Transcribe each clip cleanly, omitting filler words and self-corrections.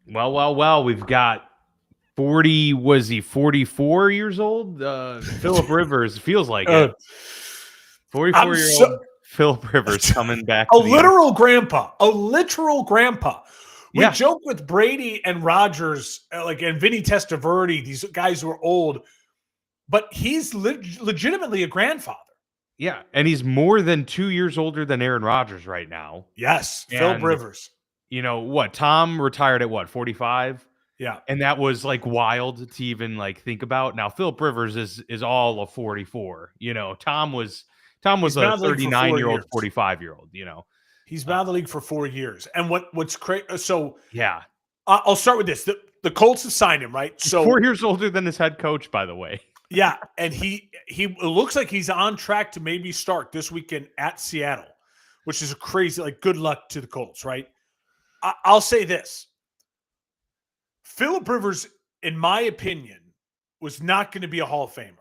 Well. We've got 40. Was he 44 years old? Philip Rivers feels like it. Uh, I'm 44-year-old Philip Rivers coming back a to the literal grandpa, a literal grandpa. We Yeah. joke with Brady and Rodgers, and Vinny Testaverde, these guys who are old, but he's legitimately a grandfather. Yeah, and he's more than 2 years older than Aaron Rodgers right now. Yes, Philip And Rivers. you know what? Tom retired at what, 45? Yeah. And that was like wild to even like think about. Now Philip Rivers is all of 44. You know, Tom was He's been a out of the league for 39-year-old, 4 years. 45-year-old, you know. He's been out of the league for 4 years. And what's crazy? So Yeah. I'll start with this. The Colts have signed him, right? He's So 4 years older than his head coach, by the way. yeah, and he it looks like he's on track to maybe start this weekend at Seattle, which is a crazy. Like, good luck to the Colts, right? I'll say this: Philip Rivers, in my opinion, was not going to be a Hall of Famer.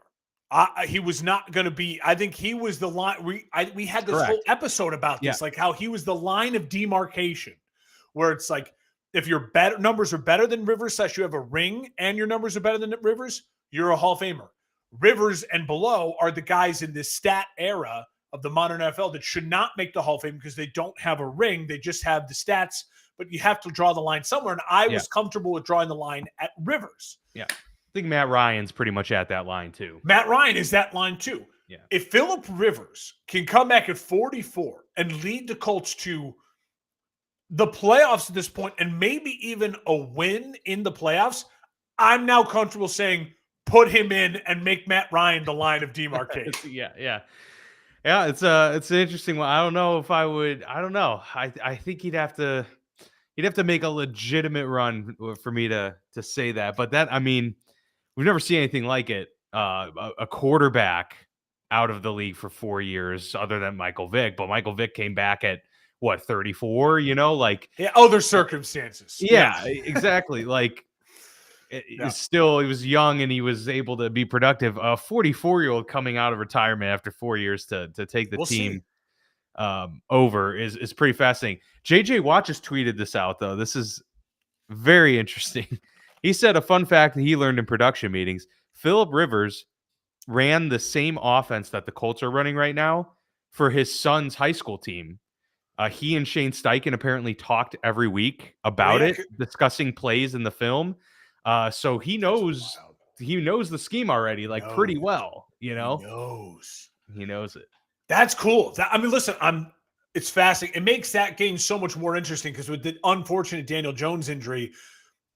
He was not going to be. I think he was the line. We had this whole episode about this, like how he was the line of demarcation, where it's like if your numbers are better than Rivers, / you have a ring, and your numbers are better than Rivers, you're a Hall of Famer. Rivers and below are the guys in this stat era of the modern NFL that should not make the Hall of Fame because they don't have a ring. They just have the stats, but you have to draw the line somewhere. And I was comfortable with drawing the line at Rivers. Yeah. I think Matt Ryan's pretty much at that line too. Matt Ryan is that line too. Yeah. If Philip Rivers can come back at 44 and lead the Colts to the playoffs at this point and maybe even a win in the playoffs, I'm now comfortable saying put him in and make Matt Ryan the line of demarcation. Yeah. It's an interesting one. I don't know if I would. I don't know. I think he'd have to make a legitimate run for me to say that. But that, I mean, we've never seen anything like it. A quarterback out of the league for 4 years, other than Michael Vick. But Michael Vick came back at what, 34? You know, like other circumstances. Yeah, exactly. Like. He was young and he was able to be productive. A 44-year-old coming out of retirement after 4 years to take the team over is pretty fascinating. JJ Watt just tweeted this out, though. This is very interesting. He said a fun fact that he learned in production meetings: Philip Rivers ran the same offense that the Colts are running right now for his son's high school team. He and Shane Steichen apparently talked every week about it, discussing plays in the film. So he knows the scheme already, like pretty well, you know. He knows it. That's cool. I mean, listen, it's fascinating. It makes that game so much more interesting because with the unfortunate Daniel Jones injury,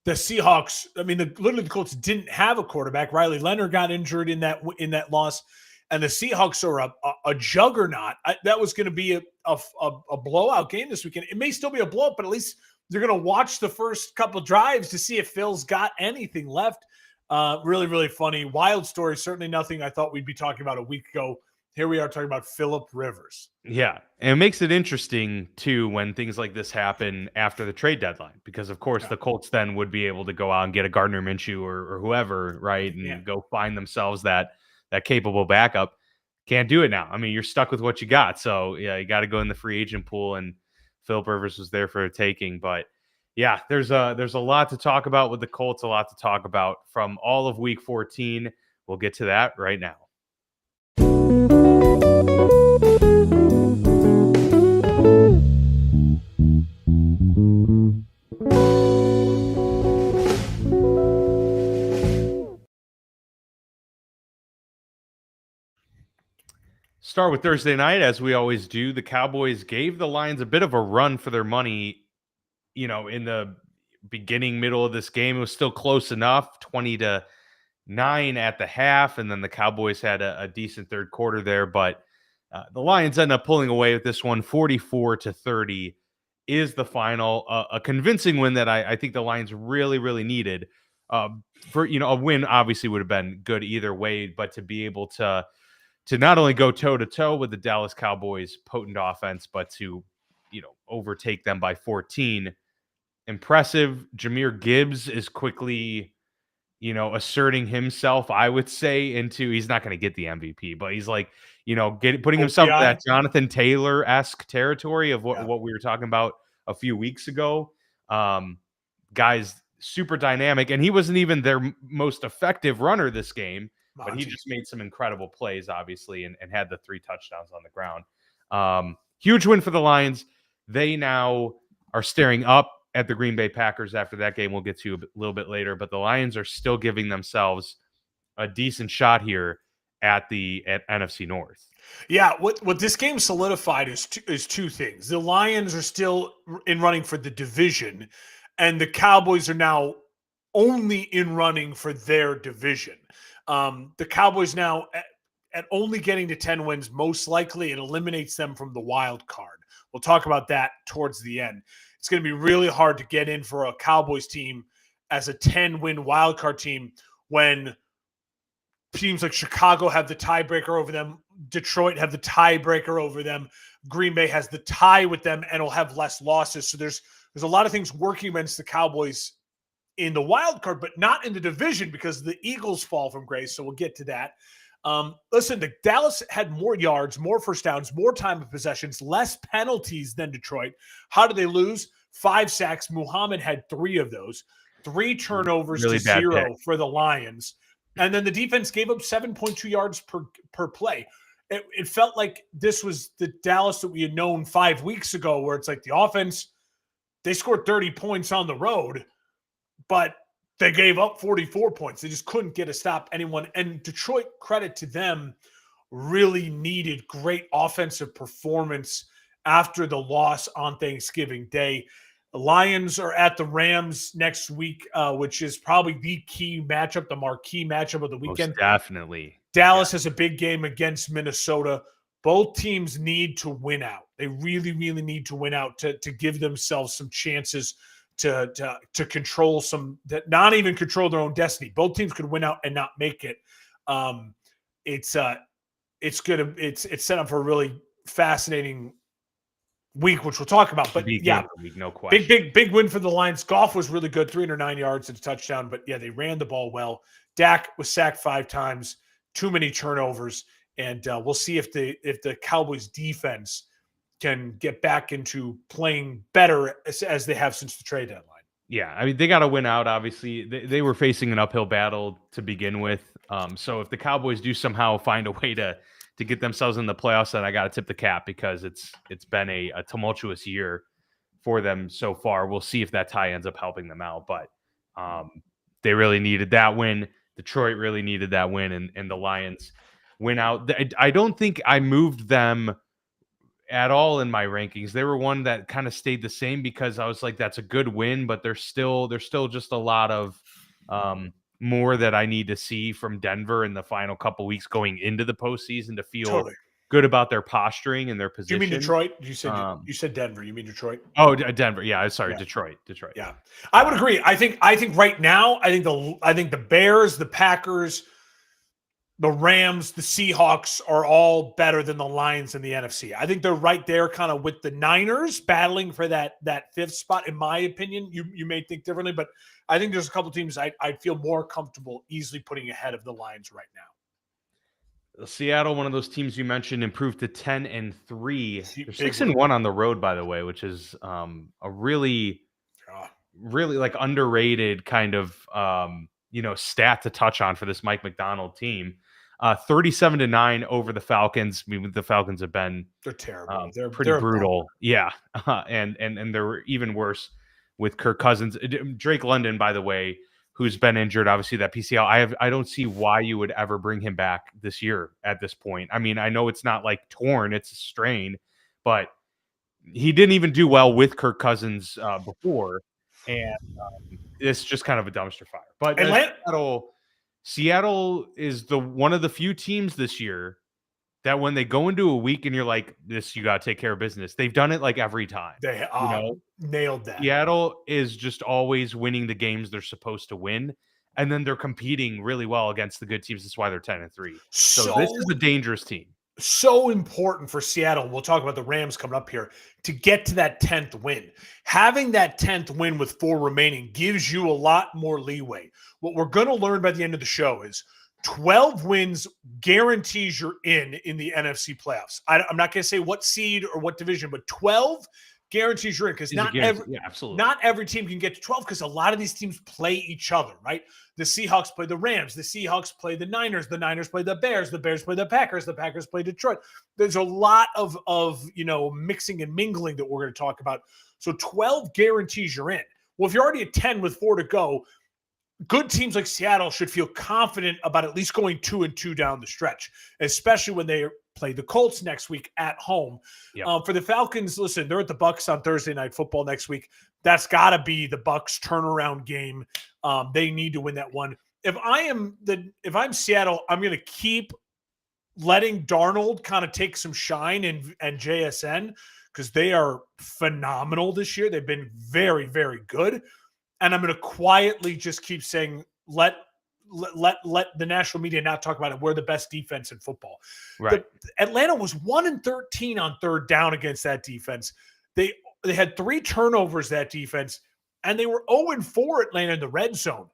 the Seahawks, I mean, literally the Colts didn't have a quarterback. Riley Leonard got injured in that loss, and the Seahawks are a juggernaut. That was going to be a blowout game this weekend. It may still be a blowout, but at least you're going to watch the first couple drives to see if Phil's got anything left. Really, really funny. Wild story. Certainly nothing I thought we'd be talking about a week ago. Here we are talking about Philip Rivers. Yeah, and it makes it interesting, too, when things like this happen after the trade deadline, because, of course, the Colts then would be able to go out and get a Gardner Minshew or whoever, right, and go find themselves that capable backup. Can't do it now. I mean, you're stuck with what you got. So, yeah, you got to go in the free agent pool, and Philip Rivers was there for a taking. But, yeah, there's a lot to talk about with the Colts, a lot to talk about from all of Week 14. We'll get to that right now. Start with Thursday night, as we always do. The Cowboys gave the Lions a bit of a run for their money, you know, in the beginning, middle of this game. It was still close enough, 20-9 at the half, and then the Cowboys had a decent third quarter there, but the Lions end up pulling away with this one. 44-30 is the final. A convincing win that I think the Lions really, really needed. For, you know, a win obviously would have been good either way, but to be able to not only go toe-to-toe with the Dallas Cowboys' potent offense, but to, you know, overtake them by 14. Impressive. Jahmyr Gibbs is quickly, you know, asserting himself, I would say, into, he's not going to get the MVP, but he's like, you know, putting himself in that Jonathan Taylor-esque territory of what we were talking about a few weeks ago. guys super dynamic, and he wasn't even their most effective runner this game, but he just made some incredible plays, obviously, and had the 3 touchdowns on the ground. Huge win for the Lions. They now are staring up at the Green Bay Packers after that game. We'll get to a little bit later, but the Lions are still giving themselves a decent shot here at NFC North. Yeah, what this game solidified is two things. The Lions are still in running for the division, and the Cowboys are now only in running for their division. The Cowboys now at only getting to 10 wins, most likely it eliminates them from the wild card. We'll talk about that towards the end. It's going to be really hard to get in for a Cowboys team as a 10-win wild card team when teams like Chicago have the tiebreaker over them, Detroit have the tiebreaker over them, Green Bay has the tie with them and will have less losses. So there's a lot of things working against the Cowboys in the wild card, but not in the division because the Eagles fall from grace. So we'll get to that. Listen, the Dallas had more yards, more first downs, more time of possessions, less penalties than Detroit. How did they lose? 5 sacks. Muhammad had 3 of those. 3 turnovers really to 0 pick for the Lions. And then the defense gave up 7.2 yards per play. It felt like this was the Dallas that we had known 5 weeks ago, where it's like the offense, they scored 30 points on the road, but they gave up 44 points. They just couldn't get a stop anyone. And Detroit, credit to them, really needed great offensive performance after the loss on Thanksgiving Day. The Lions are at the Rams next week, which is probably the key matchup, the marquee matchup of the weekend. Most definitely. Dallas has a big game against Minnesota. Both teams need to win out. They really, really need to win out to give themselves some chances to control not even control their own destiny. Both teams could win out and not make it. It's set up for a really fascinating week, which we'll talk about. But yeah, week, no question. Big win for the Lions. Goff was really good, 309 yards and a touchdown. But yeah, they ran the ball well. Dak was sacked 5 times, too many turnovers, and we'll see if the Cowboys defense can get back into playing better as they have since the trade deadline. Yeah, I mean, they got to win out, obviously. They were facing an uphill battle to begin with. So if the Cowboys do somehow find a way to get themselves in the playoffs, then I got to tip the cap because it's been a tumultuous year for them so far. We'll see if that tie ends up helping them out. But they really needed that win. Detroit really needed that win, and the Lions win out. I don't think I moved them at all in my rankings. They were one that kind of stayed the same because I was like, that's a good win, but there's still just a lot of more that I need to see from Denver in the final couple weeks going into the postseason to feel good about their posturing and their position. Do you mean Detroit? You said Denver. You mean Detroit? Oh, Denver. Yeah, sorry, yeah. Detroit. Yeah, I would agree. I think right now, I think the Bears, the Packers, the Rams, the Seahawks are all better than the Lions in the NFC. I think they're right there kind of with the Niners battling for that 5th spot, in my opinion. You may think differently, but I think there's a couple teams I'd feel more comfortable easily putting ahead of the Lions right now. Seattle, one of those teams you mentioned, improved to 10-3. They're 6-1 on the road, by the way, which is a really like underrated kind of stat to touch on for this Mike Macdonald team. 37-9 over the Falcons. I mean, the Falcons have been they're terrible. They're pretty brutal. Yeah. And they're even worse with Kirk Cousins. Drake London, by the way, who's been injured, obviously that PCL. I don't see why you would ever bring him back this year at this point. I mean, I know it's not like torn, it's a strain, but he didn't even do well with Kirk Cousins before. And it's just kind of a dumpster fire. But Seattle is one of the few teams this year that when they go into a week and you're like, this, you got to take care of business. They've done it like every time. They nailed that. Seattle is just always winning the games they're supposed to win. And then they're competing really well against the good teams. That's why they're 10-3. So this is a dangerous team. So important for Seattle. We'll talk about the Rams coming up here to get to that 10th win. Having that 10th win with 4 remaining gives you a lot more leeway. What we're going to learn by the end of the show is 12 wins guarantees you're in the NFC playoffs. I'm not going to say what seed or what division, but 12 guarantees you're in because Is a guarantee. Yeah, absolutely. not every team can get to 12 because a lot of these teams play each other, right? The Seahawks play the Rams, the Seahawks play the Niners play the Bears play the Packers play Detroit. There's a lot of mixing and mingling that we're going to talk about. So 12 guarantees you're in. Well, if you're already at 10 with 4 to go, good teams like Seattle should feel confident about at least going 2-2 down the stretch, especially when they play the Colts next week at home. Yep. For the Falcons, listen, they're at the Bucs on Thursday Night Football next week. That's got to be the Bucs turnaround game. They need to win that one. If I'm Seattle, I'm going to keep letting Darnold kind of take some shine and JSN because they are phenomenal this year. They've been very, very good. And I'm going to quietly just keep saying, let the national media not talk about it. We're the best defense in football. Right. Atlanta was 1-13 on third down against that defense. They had 3 turnovers, that defense, and they were 0-4 Atlanta in the red zone.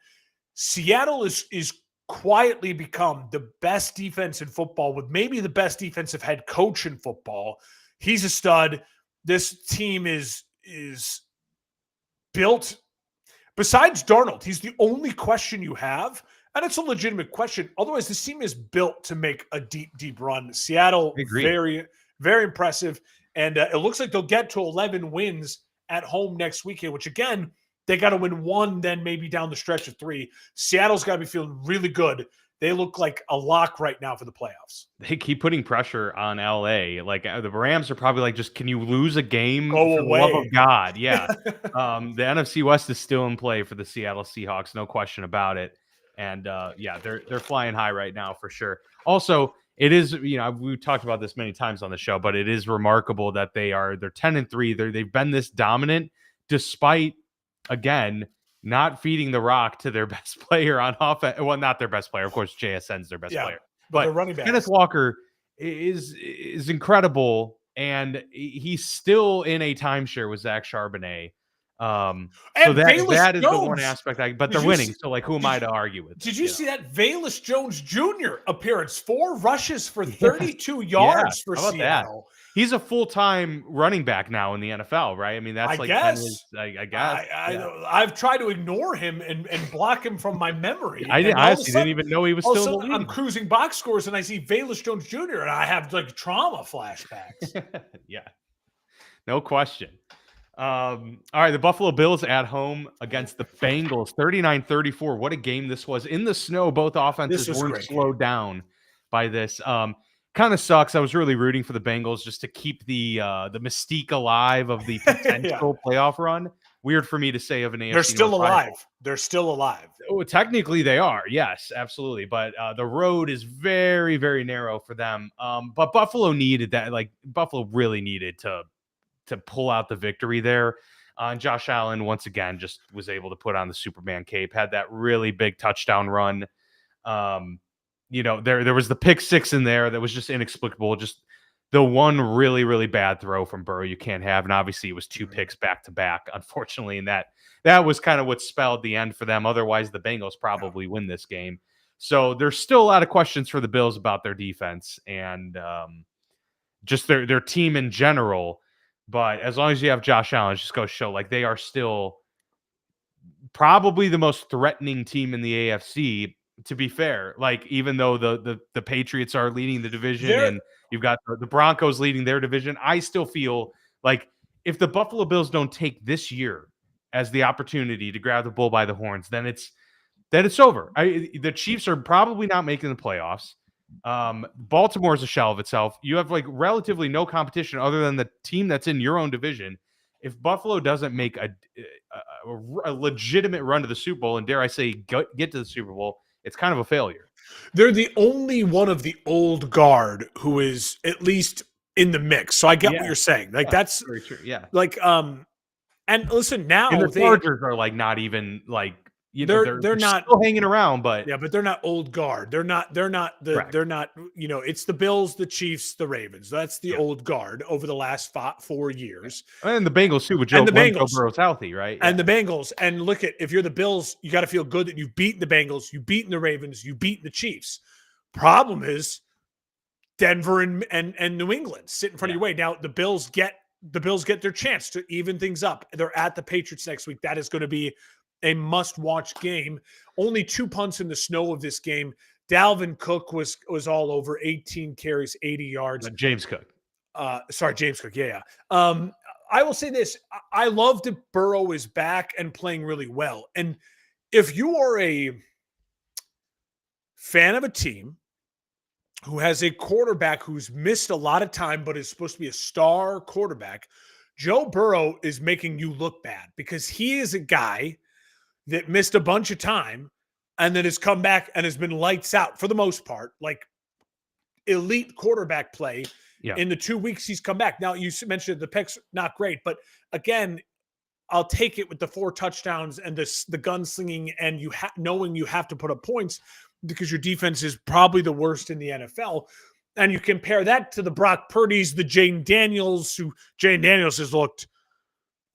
Seattle is quietly become the best defense in football with maybe the best defensive head coach in football. He's a stud. This team is built. Besides Darnold, he's the only question you have, and it's a legitimate question. Otherwise, this team is built to make a deep, deep run. Seattle, very, very impressive, and it looks like they'll get to 11 wins at home next weekend, which, again, they got to win 1, then maybe down the stretch of 3. Seattle's got to be feeling really good. They look like a lock right now for the playoffs. They keep putting pressure on LA. Like the Rams are probably like, just can you lose a game for the love of God? Yeah. The NFC West is still in play for the Seattle Seahawks, no question about it. And yeah, they're flying high right now for sure. Also, it is, we've talked about this many times on the show, but it is remarkable that they're 10-3. They've been this dominant despite, again, not feeding the rock to their best player on offense. Well, not their best player. Of course, JSN's their best player. But running back. Kenneth Walker is incredible, and he's still in a timeshare with Zach Charbonnet. So that is the one aspect. But they're winning. So, like, who am I to argue with? Did you see that Velus Jones Jr. appearance? 4 rushes for 32 yards for Seattle. He's a full-time running back now in the NFL, right? I mean, that's I guess. I've tried to ignore him and block him from my memory. I honestly didn't even know he was still in the league. I'm cruising box scores and I see Velus Jones Jr. and I have like trauma flashbacks. Yeah, no question. All right, the Buffalo Bills at home against the Bengals, 39-34. What a game this was. In the snow, both offenses weren't slowed down by this. Kind of sucks. I was really rooting for the Bengals just to keep the mystique alive of the potential playoff run. Weird for me to say of an AFC. They're still alive. They're still alive. Oh, technically they are. Yes, absolutely. But the road is very, very narrow for them. But Buffalo needed that. Like, Buffalo really needed to pull out the victory there. And Josh Allen, once again, just was able to put on the Superman cape, had that really big touchdown run. There was the pick 6 in there that was just inexplicable. Just the one really, really bad throw from Burrow you can't have. And obviously it was 2 picks back to back, unfortunately. And that was kind of what spelled the end for them. Otherwise, the Bengals probably win this game. So there's still a lot of questions for the Bills about their defense and just their team in general. But as long as you have Josh Allen, it just goes show like they are still probably the most threatening team in the AFC. To be fair, like, even though the Patriots are leading the division and you've got the Broncos leading their division, I still feel like if the Buffalo Bills don't take this year as the opportunity to grab the bull by the horns, then it's over. The Chiefs are probably not making the playoffs. Baltimore is a shell of itself. You have like relatively no competition other than the team that's in your own division. If Buffalo doesn't make a legitimate run to the Super Bowl, and dare I say get to the Super Bowl, it's kind of a failure. They're the only one of the old guard who is at least in the mix. So I get what you're saying. Like, that's very true. Yeah. Like, and listen, now and the Chargers are like not even like, they're not still hanging around, but but they're not old guard. They're not, it's the Bills, the Chiefs, the Ravens. That's the old guard over the last 4 years. And the Bengals too, with Joe Burrow's healthy, right? And the Bengals. And look if you're the Bills, you got to feel good that you've beaten the Bengals, you've beaten the Ravens, you've beaten the Chiefs. Problem is Denver and New England sit in front of your way. Now the Bills get the Bills get their chance to even things up. They're at the Patriots next week. That is going to be a must-watch game. Only 2 punts in the snow of this game. Dalvin Cook was all over, 18 carries, 80 yards. James Cook. James Cook. Yeah. I will say this. I love that Burrow is back and playing really well. And if you are a fan of a team who has a quarterback who's missed a lot of time but is supposed to be a star quarterback, Joe Burrow is making you look bad because he is a guy that missed a bunch of time and then has come back and has been lights out for the most part, like elite quarterback play in the 2 weeks he's come back. Now, you mentioned the picks, not great, but again, I'll take it with the 4 touchdowns and the gunslinging and knowing you have to put up points because your defense is probably the worst in the NFL. And you compare that to the Brock Purdy's, the Jane Daniels has looked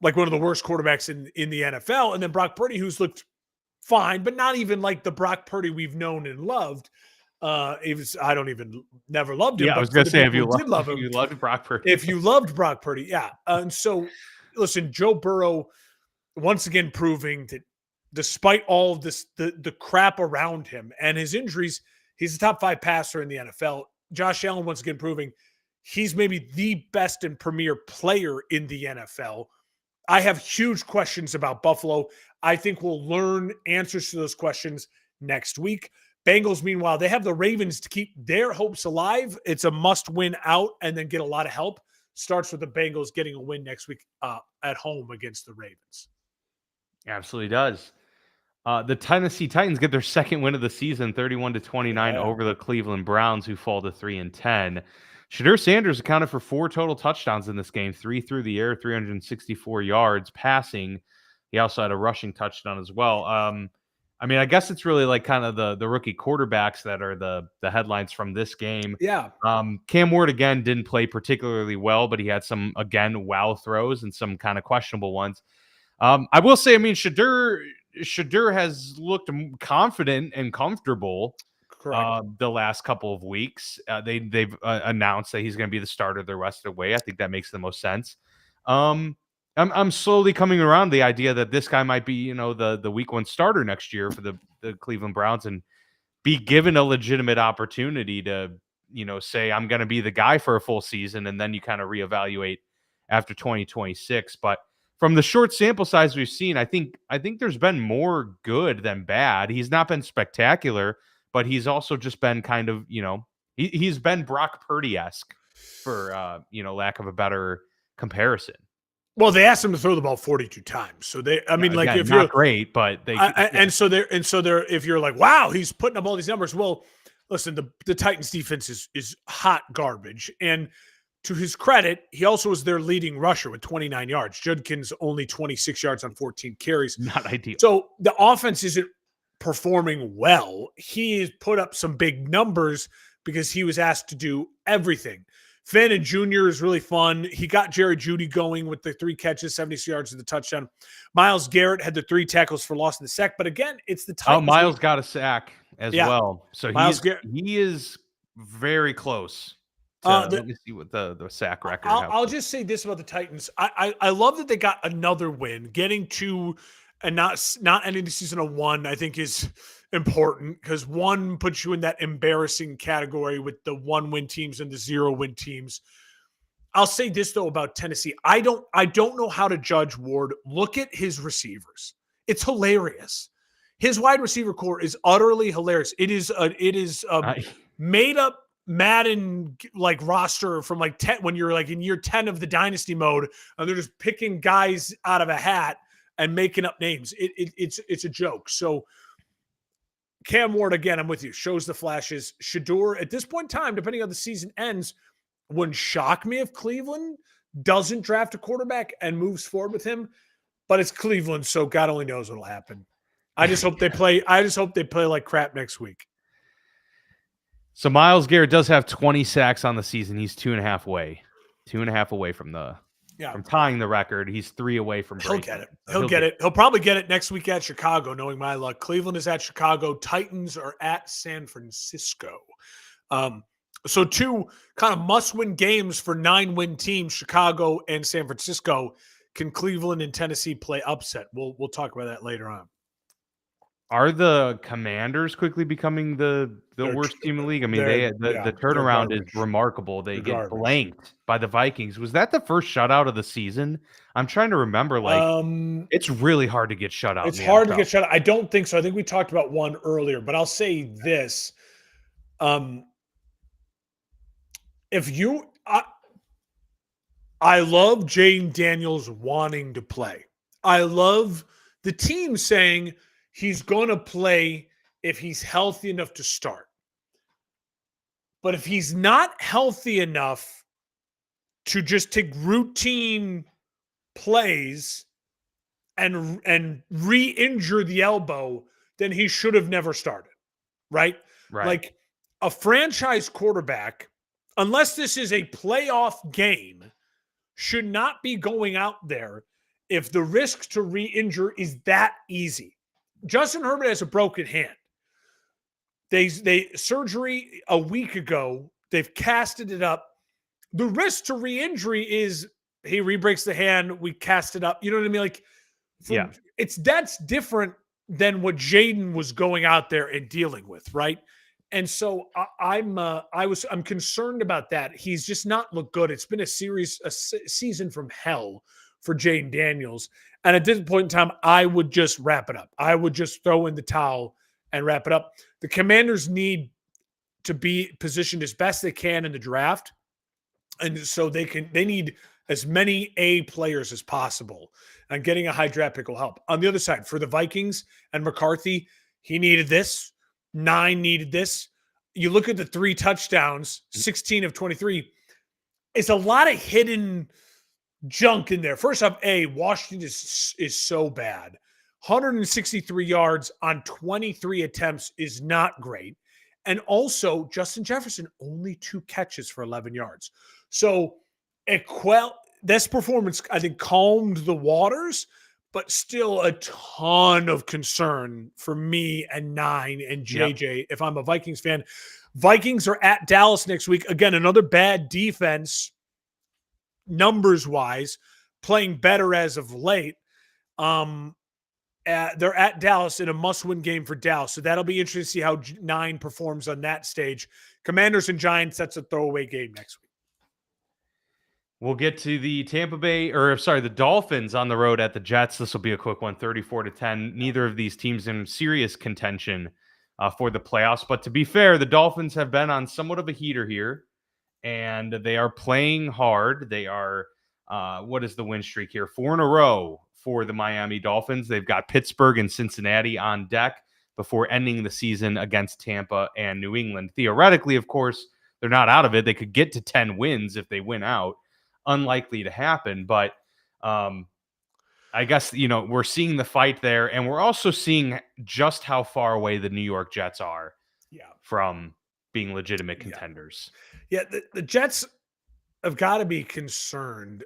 like one of the worst quarterbacks in the NFL. And then Brock Purdy, who's looked fine, but not even like the Brock Purdy we've known and loved. Never loved him. Yeah, I was going to say, if you loved Brock Purdy. If you loved Brock Purdy, yeah. And so, listen, Joe Burrow, once again proving that despite all of this, the crap around him and his injuries, he's a top 5 passer in the NFL. Josh Allen, once again, proving he's maybe the best and premier player in the NFL. I have huge questions about Buffalo. I think we'll learn answers to those questions next week. Bengals, meanwhile, they have the Ravens to keep their hopes alive. It's a must-win out and then get a lot of help. Starts with the Bengals getting a win next week at home against the Ravens. Absolutely does. The Tennessee Titans get their second win of the season, 31-29 over the Cleveland Browns, who fall to 3-10. Shedeur Sanders accounted for 4 total touchdowns in this game, 3 through the air, 364 yards passing. He also had a rushing touchdown as well. I mean, I guess it's really like kind of the rookie quarterbacks that are the headlines from this game. Yeah. Cam Ward, again, didn't play particularly well, but he had some, again, wow throws and some kind of questionable ones. I will say, I mean, Shedeur has looked confident and comfortable the last couple of weeks. They've announced that he's going to be the starter the rest of the way. I think that makes the most sense. I'm slowly coming around the idea that this guy might be, the week 1 starter next year for the Cleveland Browns and be given a legitimate opportunity to, say I'm going to be the guy for a full season, and then you kind of reevaluate after 2026. But from the short sample size we've seen, I think there's been more good than bad. He's not been spectacular, but he's also just been kind of, he's been Brock Purdy-esque for, lack of a better comparison. Well, they asked him to throw the ball 42 times. So again, if you're not great, but they, if you're like, wow, he's putting up all these numbers. Well, listen, the Titans defense is hot garbage. And to his credit, he also was their leading rusher with 29 yards. Judkins only 26 yards on 14 carries. Not ideal. So the offense isn't performing well. He has put up some big numbers because he was asked to do everything. Finn Jr. is really fun. He got Jerry Jeudy going with the 3 catches, 76 yards of the touchdown. Myles Garrett had the 3 tackles for loss in the sack. But again, it's the Titans. Oh, Myles got a sack as well. So he is very close. Let me see what the sack record. I'll just say this about the Titans. I love that they got another win. Getting to and not ending the season on 1, I think is important because 1 puts you in that embarrassing category with the 1-win teams and the 0-win teams. I'll say this though about Tennessee. I don't know how to judge Ward. Look at his receivers. It's hilarious. His wide receiver core is utterly hilarious. It is made up Madden like roster from like 10 when you're like in year 10 of the dynasty mode, and they're just picking guys out of a hat and making up names. It's a joke. So Cam Ward, again, I'm with you, shows the flashes. Shedeur, at this point in time, depending on the season ends, wouldn't shock me if Cleveland doesn't draft a quarterback and moves forward with him. But it's Cleveland, so God only knows what'll happen. I just hope they play like crap next week. So Myles Garrett does have 20 sacks on the season. He's 2.5 away from from tying the record. He's 3 away from breaking. He'll get it. He'll probably get it next week at Chicago, knowing my luck. Cleveland is at Chicago. Titans are at San Francisco. So 2 kind of must-win games for 9-win teams, Chicago and San Francisco. Can Cleveland and Tennessee play upset? We'll talk about that later on. Are the Commanders quickly becoming the They're worst team in the league? I mean, they're the they're turnaround is garbage. remarkable. They They're get garbage. blanked by the Vikings. Was that the first shutout of the season? I'm trying to remember. Like, it's really hard to get shut out. It's in the hard to NFL. get shut out. I don't think so. I think we talked about one earlier, but I'll say this. If you I love Jayden Daniels wanting to play. I love the team saying he's going to play if he's healthy enough to start. But if he's not healthy enough to just take routine plays and re-injure the elbow, then he should have never started, right? Right. Like a franchise quarterback, unless this is a playoff game, should not be going out there if the risk to re-injure is that easy. Justin Herbert has a broken hand. They surgery a week ago. They've casted it up. The risk to re-injury is he re-breaks the hand, we cast it up. You know what I mean? Like, that's different than what Jayden was going out there and dealing with, right? And so I'm concerned about that. He's just not looked good. It's been a season from hell for Jayden Daniels. And at this point in time, I would just wrap it up. I would just throw in the towel and wrap it up. The Commanders need to be positioned as best they can in the draft. And so they need as many A players as possible. And getting a high draft pick will help. On the other side, for the Vikings and McCarthy, he needed this. 9 needed this. You look at the 3 touchdowns, 16 of 23. It's a lot of hidden junk in there. First off, Washington is so bad. 163 yards on 23 attempts is not great. And also, Justin Jefferson, only 2 catches for 11 yards. So, this performance, I think, calmed the waters, but still a ton of concern for me and 9 and JJ if I'm a Vikings fan. Vikings are at Dallas next week. Again, another bad defense, numbers-wise, playing better as of late. They're at Dallas in a must-win game for Dallas, so that'll be interesting to see how 9 performs on that stage. Commanders and Giants, that's a throwaway game next week. We'll get to the the Dolphins on the road at the Jets. This will be a quick one, 34-10. Neither of these teams in serious contention for the playoffs. But to be fair, the Dolphins have been on somewhat of a heater here, and they are playing hard. They are, what is the win streak here? 4 in a row for the Miami Dolphins. They've got Pittsburgh and Cincinnati on deck before ending the season against Tampa and New England. Theoretically, of course, they're not out of it. They could get to 10 wins if they win out. Unlikely to happen, but I guess, we're seeing the fight there, and we're also seeing just how far away the New York Jets are from being legitimate contenders. Yeah, the Jets have got to be concerned.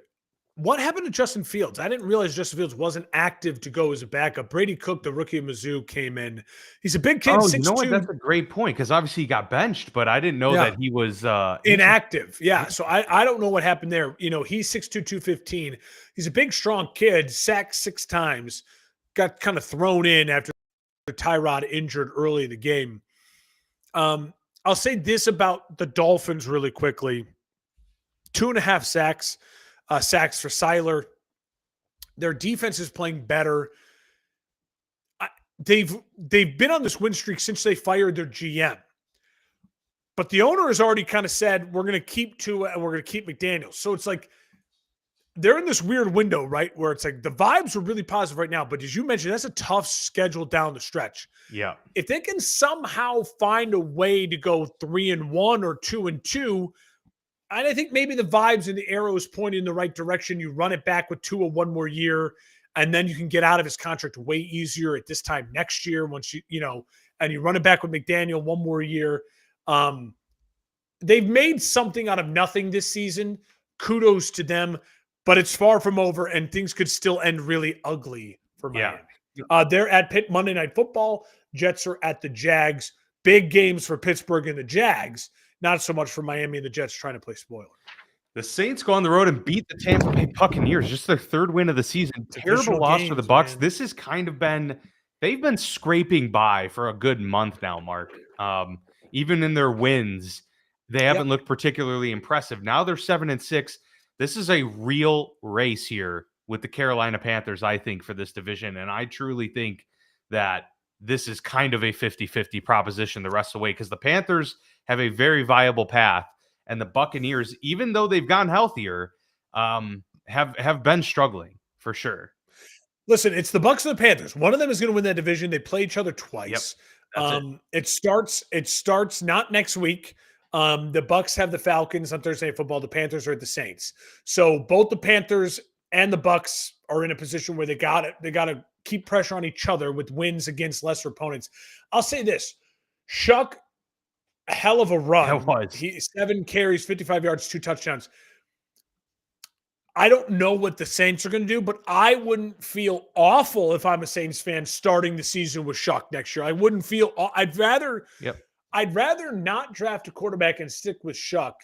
What happened to Justin Fields? I didn't realize Justin Fields wasn't active to go as a backup. Brady Cook, the rookie of Mizzou, came in. He's a big kid. Oh, you know what? That's a great point, because obviously he got benched, but I didn't know that he was inactive. Yeah, so I don't know what happened there. He's 6'2", 215. He's a big, strong kid, sacked 6 times, got kind of thrown in after Tyrod injured early in the game. I'll say this about the Dolphins really quickly. 2.5 sacks. Sacks for Seiler. Their defense is playing better. They've been on this win streak since they fired their GM. But the owner has already kind of said, we're going to keep Tua and we're going to keep McDaniels. So it's like they're in this weird window, right? Where it's like the vibes are really positive right now. But as you mentioned, that's a tough schedule down the stretch. Yeah. If they can somehow find a way to go 3-1 or 2-2, and I think maybe the vibes and the arrows pointing in the right direction. You run it back with Tua 1 more year, and then you can get out of his contract way easier at this time next year once and you run it back with McDaniel 1 more year. They've made something out of nothing this season. Kudos to them, but it's far from over, and things could still end really ugly for Miami. They're at Pitt Monday Night Football. Jets are at the Jags. Big games for Pittsburgh and the Jags. not so much for Miami and the Jets trying to play spoiler. The Saints go on the road and beat the Tampa Bay Buccaneers, just their third win of the season. Terrible Divisional loss for the games, Bucs. man. This has kind of been they've been scraping by for a good month now, Mark. Even in their wins, they haven't looked particularly impressive. Now they're 7-6. This is a real race here with the Carolina Panthers, I think, for this division. And I truly think that this is kind of a 50-50 proposition the rest of the way, because the Panthers have a very viable path. And the Buccaneers, even though they've gotten healthier, have been struggling for sure. Listen, it's the Bucs and the Panthers. One of them is going to win that division. They play each other twice. It starts not next week. The Bucs have the Falcons on Thursday Night Football. The Panthers are at the Saints. So both the Panthers and the Bucs are in a position where they got to keep pressure on each other with wins against lesser opponents. I'll say this: Shuck, a hell of a run. That was. He 7 carries, 55 yards, 2 touchdowns. I don't know what the Saints are going to do, but I wouldn't feel awful if I'm a Saints fan starting the season with Shuck next year. I wouldn't feel. I'd rather not draft a quarterback and stick with Shuck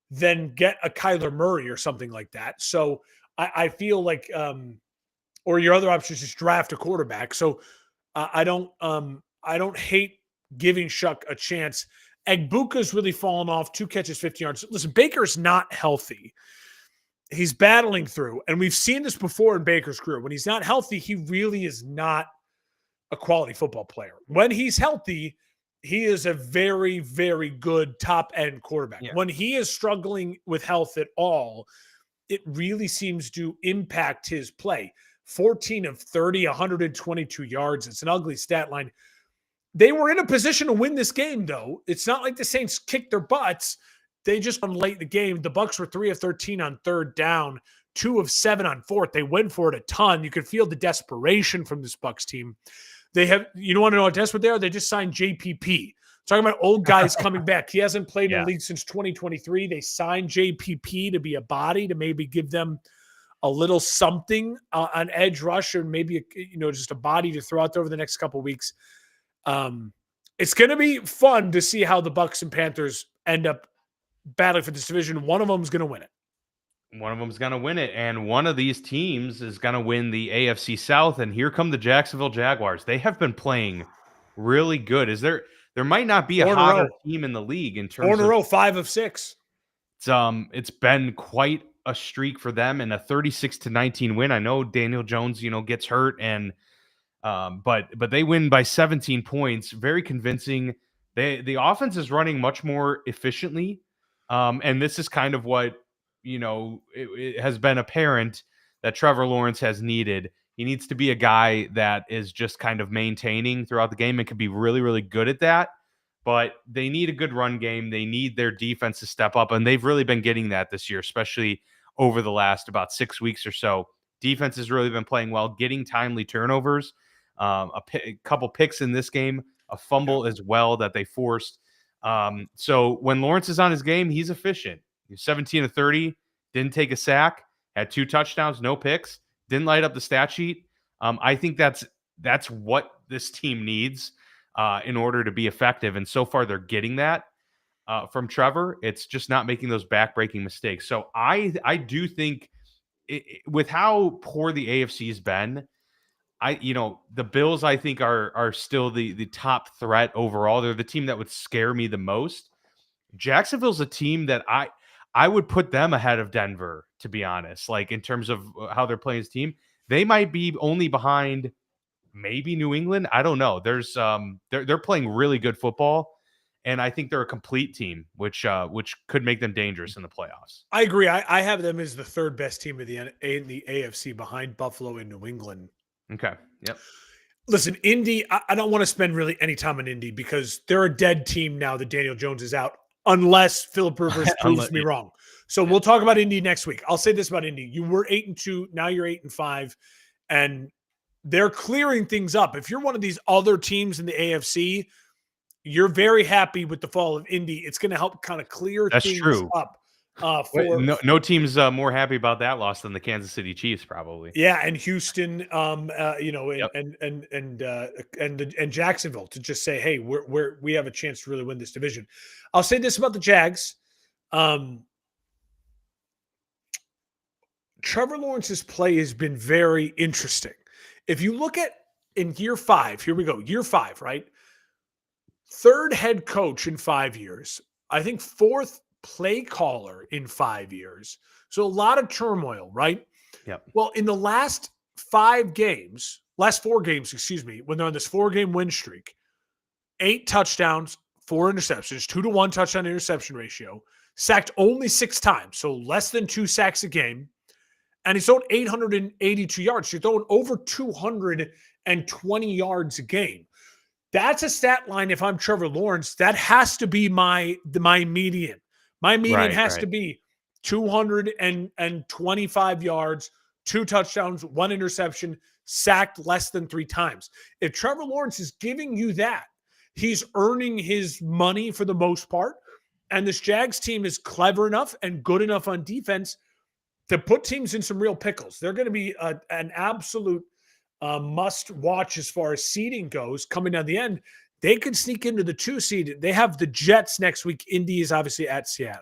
than get a Kyler Murray or something like that. So I feel like, or your other option is just draft a quarterback. So I don't hate giving Shuck a chance. Egbuka's really fallen off. 2 catches, 50 yards. Listen, Baker's not healthy. He's battling through, and we've seen this before in Baker's career. When he's not healthy, he really is not a quality football player. When he's healthy, he is a very, very good top-end quarterback. Yeah. When he is struggling with health at all, it really seems to impact his play. 14 of 30, 122 yards. It's an ugly stat line. They were in a position to win this game, though. It's not like the Saints kicked their butts. They just won late in the game. The Bucs were 3 of 13 on third down, 2 of 7 on fourth. They went for it a ton. You could feel the desperation from this Bucs team. They have, you don't want to know how desperate they are? They just signed JPP. Talking about old guys coming back. He hasn't played in the league since 2023. They signed JPP to be a body, to maybe give them a little something on edge rush, or maybe just a body to throw out there over the next couple of weeks. It's going to be fun to see how the Bucs and Panthers end up battling for this division. One of them is going to win it. One of them's going to win it, and one of these teams is going to win the AFC South, and here come the Jacksonville Jaguars. They have been playing really good. There might not be a hotter team in the league in terms of 4 in a row, 5 of 6. It's been quite a streak for them, and a 36-19 win. I know Daniel Jones, gets hurt, and but they win by 17 points. Very convincing. The offense is running much more efficiently, and this is kind of what it has been apparent that Trevor Lawrence has needed. He needs to be a guy that is just kind of maintaining throughout the game and can be really, really good at that. But they need a good run game. They need their defense to step up, and they've really been getting that this year, especially over the last about 6 weeks or so. Defense has really been playing well, getting timely turnovers, a couple picks in this game, a fumble as well that they forced. So when Lawrence is on his game, he's efficient. He's 17 of 30, didn't take a sack, had 2 touchdowns, no picks, didn't light up the stat sheet. I think that's what this team needs in order to be effective. And so far they're getting that from Trevor. It's just not making those back-breaking mistakes. So I do think with how poor the AFC has been, the Bills, I think, are still the top threat overall. They're the team that would scare me the most. Jacksonville's a team that I would put them ahead of Denver, to be honest. Like, in terms of how they're playing as a team, they might be only behind maybe New England. I don't know. There's they're playing really good football, and I think they're a complete team, which could make them dangerous in the playoffs. I agree. I have them as the 3rd best team in the AFC, behind Buffalo and New England. Okay. Yep. Listen, Indy, I don't want to spend really any time on Indy because they're a dead team now that Daniel Jones is out, unless Philip Rivers proves me wrong. So we'll talk about Indy next week. I'll say this about Indy. You were 8-2. Now you're 8-5. And they're clearing things up. If you're one of these other teams in the AFC, you're very happy with the fall of Indy. It's going to help kind of clear things up. For No team's more happy about that loss than the Kansas City Chiefs, probably. yeah, and Houston, Yep. and Jacksonville to just say, hey, we have a chance to really win this division. I'll say this about the Jags. Trevor Lawrence's play has been very interesting. If you look at in year 5, here we go, year 5, right? Third head coach in 5 years. I think fourth play caller in 5 years. So a lot of turmoil, right? Yep. Well, in the last 4 games, excuse me, when they're on this 4-game win streak, 8 touchdowns, 4 interceptions, 2-to-1 touchdown interception ratio, sacked only 6 times, so less than 2 sacks a game. And he's thrown 882 yards. He's throwing over 220 yards a game. That's a stat line. If I'm Trevor Lawrence, that has to be my median. My median has to be 225 yards, 2 touchdowns, 1 interception, sacked less than 3 times. If Trevor Lawrence is giving you that, he's earning his money for the most part. And this Jags team is clever enough and good enough on defense to put teams in some real pickles. They're going to be an absolute must watch as far as seeding goes coming down the end. They could sneak into the 2 seed. They have the Jets next week. Indy is obviously at Seattle.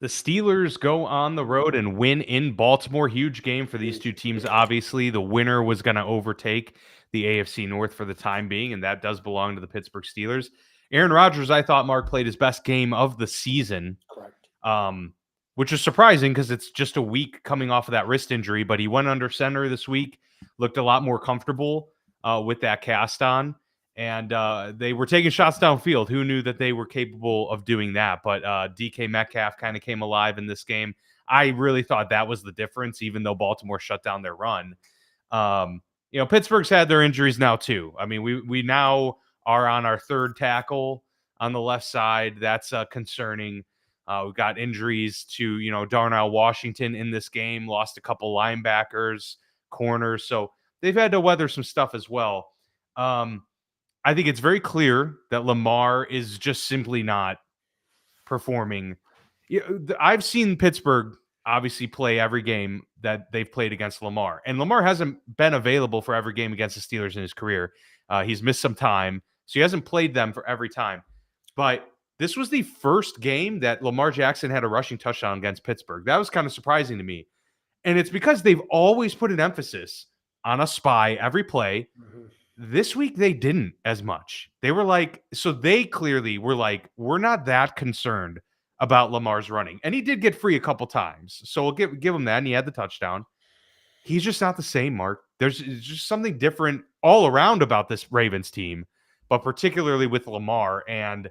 The Steelers go on the road and win in Baltimore. Huge game for these two teams. Obviously, the winner was going to overtake the AFC North for the time being, and that does belong to the Pittsburgh Steelers. Aaron Rodgers, I thought, Mark, played his best game of the season. Correct. Which is surprising because it's just a week coming off of that wrist injury, but he went under center this week, looked a lot more comfortable with that cast on, and they were taking shots downfield. Who knew that they were capable of doing that? But DK Metcalf kind of came alive in this game. I really thought that was the difference, even though Baltimore shut down their run. Pittsburgh's had their injuries now too. I mean, we now are on our 3rd tackle on the left side. That's concerning. We've got injuries to, Darnell Washington in this game, lost a couple linebackers, corners. So they've had to weather some stuff as well. I think it's very clear that Lamar is just simply not performing. I've seen Pittsburgh obviously play every game that they've played against Lamar, and Lamar hasn't been available for every game against the Steelers in his career. He's missed some time, so he hasn't played them for every time. But this was the first game that Lamar Jackson had a rushing touchdown against Pittsburgh. That was kind of surprising to me. And it's because they've always put an emphasis on a spy every play. Mm-hmm. This week, they didn't as much. They were they clearly were we're not that concerned about Lamar's running. And he did get free a couple times. So we'll give him that. And he had the touchdown. He's just not the same, Mark. There's just something different all around about this Ravens team, but particularly with Lamar. And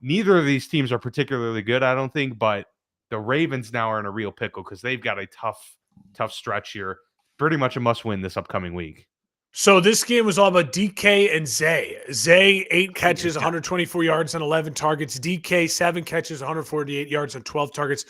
neither of these teams are particularly good, I don't think, but the Ravens now are in a real pickle because they've got a tough stretch here. Pretty much a must-win this upcoming week. So this game was all about DK and Zay. Zay, 8 catches, 124 yards on 11 targets. DK, 7 catches, 148 yards on 12 targets.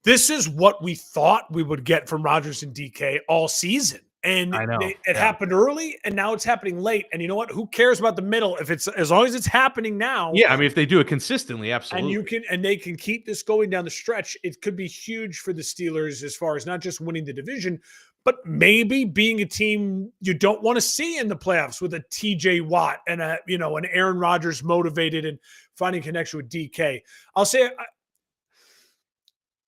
This is what we thought we would get from Rodgers and DK all season. And it happened early, and now it's happening late. And you know what? Who cares about the middle if it's as long as it's happening now? Yeah, I mean, if they do it consistently, absolutely. And they can keep this going down the stretch. It could be huge for the Steelers as far as not just winning the division, but maybe being a team you don't want to see in the playoffs with a TJ Watt and an Aaron Rodgers motivated and finding connection with DK. I'll say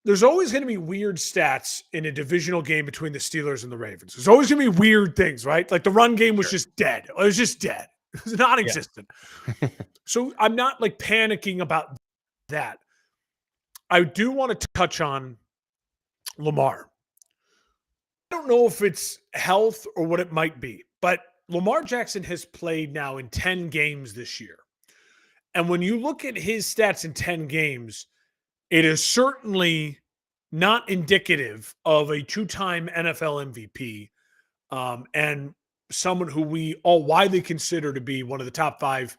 there's always going to be weird stats in a divisional game between the Steelers and the Ravens. There's always going to be weird things, right? Like the run game was just dead. It was just dead. It was non-existent. Yeah. So I'm not panicking about that. I do want to touch on Lamar. I don't know if it's health or what it might be, but Lamar Jackson has played now in 10 games this year. And when you look at his stats in 10 games, it is certainly not indicative of a 2-time NFL MVP and someone who we all widely consider to be one of the top 5,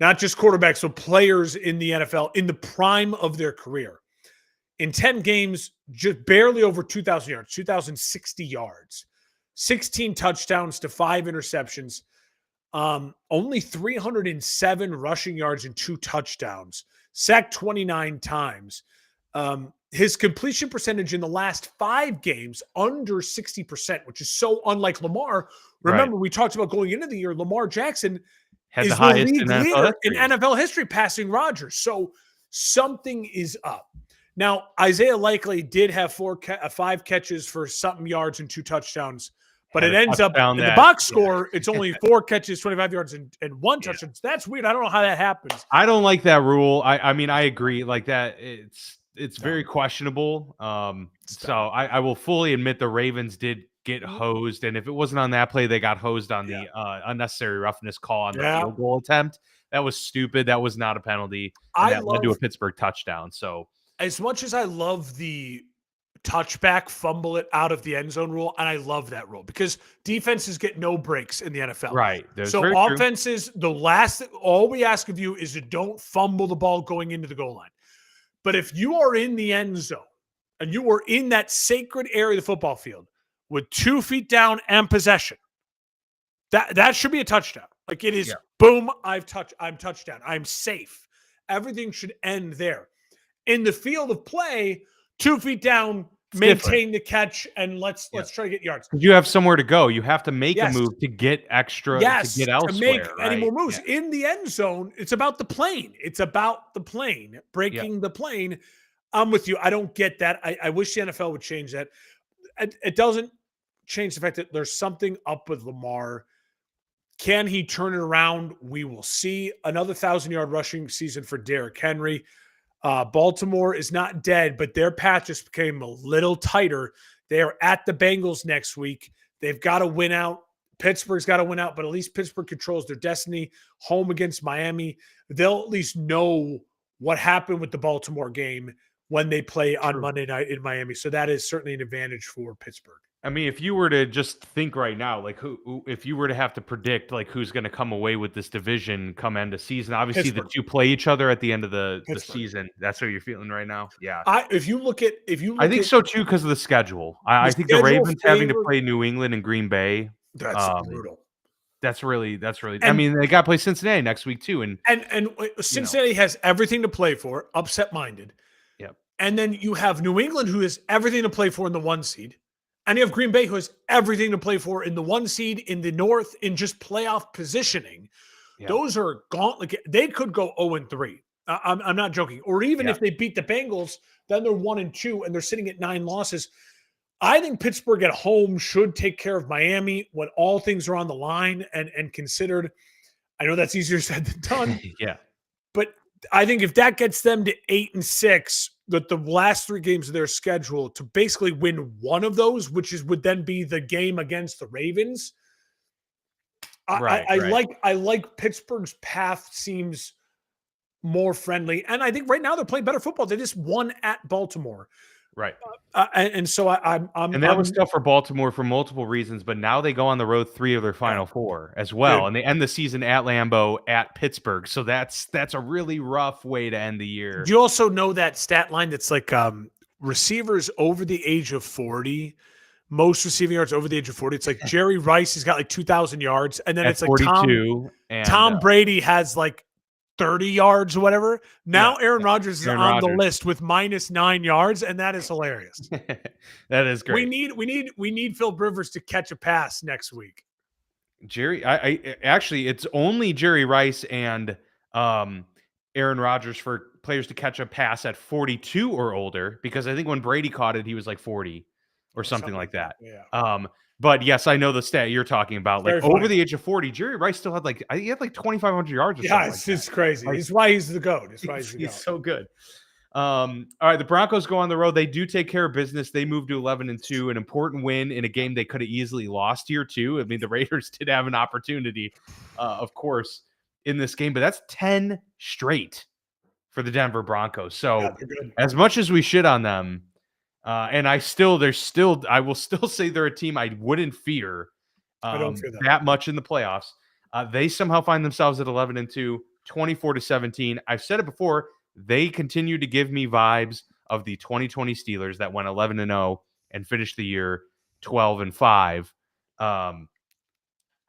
not just quarterbacks, but players in the NFL in the prime of their career. In 10 games, just barely over 2,000 yards, 2,060 yards, 16 touchdowns to 5 interceptions, only 307 rushing yards and 2 touchdowns. sacked 29 times. His completion percentage in the last 5 games under 60%, which is so unlike Lamar. Remember, we talked about going into the year, Lamar Jackson Had is the the highest league in NFL leader in history. NFL history passing Rodgers. So something is up. Now, Isaiah Likely did have 5 catches for something yards and 2 touchdowns, but Had it a ends up touchdown in the that- box score. It's only 4 catches, 25 yards, and 1 Yeah. touchdown. That's weird. I don't know how that happens. I don't like that rule. I mean, I agree. Like that, it's very questionable. So I will fully admit the Ravens did get hosed, and if it wasn't on that play, they got hosed on the unnecessary roughness call on the field goal attempt. That was stupid. That was not a penalty. And that led to a Pittsburgh touchdown. So as much as I love the touchback, fumble it out of the end zone rule, and I love that rule because defenses get no breaks in the NFL. Right. So offenses, all we ask of you is to don't fumble the ball going into the goal line. But if you are in the end zone and you are in that sacred area of the football field with 2 feet down and possession, that should be a touchdown. Like it is, boom, I'm touchdown. I'm safe. Everything should end there. In the field of play, 2 feet down, maintain the catch, and let's try to get yards. You have somewhere to go. You have to make a move to get extra, to get elsewhere. To make any more moves. In the end zone, it's about the plane. It's about the plane, breaking the plane. I'm with you. I don't get that. I wish the NFL would change that. It doesn't change the fact that there's something up with Lamar. Can he turn it around? We will see. Another 1,000-yard rushing season for Derrick Henry. Baltimore is not dead, but their path just became a little tighter. They are at the Bengals next week. They've got to win out. Pittsburgh's got to win out, but at least Pittsburgh controls their destiny. Home against Miami. They'll at least know what happened with the Baltimore game when they play on Monday night in Miami. So that is certainly an advantage for Pittsburgh. I mean, if you were to just think right now, like if you were to have to predict like who's going to come away with this division come end of season, obviously the two play each other at the end of the season. That's what you're feeling right now. Yeah. I think so too because of the schedule. I think the Ravens having to play New England and Green Bay. That's brutal. That's really. I mean, they got to play Cincinnati next week too, and Cincinnati has everything to play for. Upset minded. Yep. And then you have New England, who has everything to play for in the 1 seed. And you have Green Bay, who has everything to play for in the 1 seed, in the North, in just playoff positioning. Yeah. Those are gauntlet. They could go 0-3. I'm not joking. Or even if they beat the Bengals, then they're 1-2, and they're sitting at 9 losses. I think Pittsburgh at home should take care of Miami when all things are on the line and considered. I know that's easier said than done. Yeah. But I think if that gets them to 8-6, that the last 3 games of their schedule to basically win one of those, would then be the game against the Ravens. I like Pittsburgh's path seems more friendly, and I think right now they're playing better football. They just won at Baltimore, right? And so I'm that was tough for Baltimore for multiple reasons, but now they go on the road 3 of their final 4 as well, and they end the season at Lambeau at Pittsburgh. So that's a really rough way to end the year. Do you also know that stat line that's like receivers over the age of 40, most receiving yards over the age of 40? It's like Jerry Rice, he's got like 2,000 yards, and then it's like 42, Tom Brady has like 30 yards or whatever. Now Aaron Rodgers is on the list with -9 yards, and that is hilarious. That is great. We need Phil Rivers to catch a pass next week. Jerry, I actually it's only Jerry Rice and Aaron Rodgers for players to catch a pass at 42 or older, because I think when Brady caught it, he was like 40 or something like that. Yeah. But yes, I know the stat you're talking about. Like over the age of 40, Jerry Rice still had like 2,500 yards. Or something like it's crazy. It's why he's the GOAT. He's so good. All right, the Broncos go on the road. They do take care of business. They move to 11-2, an important win in a game they could have easily lost here too. I mean, the Raiders did have an opportunity, of course, in this game, but that's 10 straight for the Denver Broncos. So as much as we shit on them, and I will still say they're a team I wouldn't fear, I don't fear that much in the playoffs. They somehow find themselves at 11-2, 24-17. I've said it before. They continue to give me vibes of the 2020 Steelers that went 11-0 and finished the year 12-5. I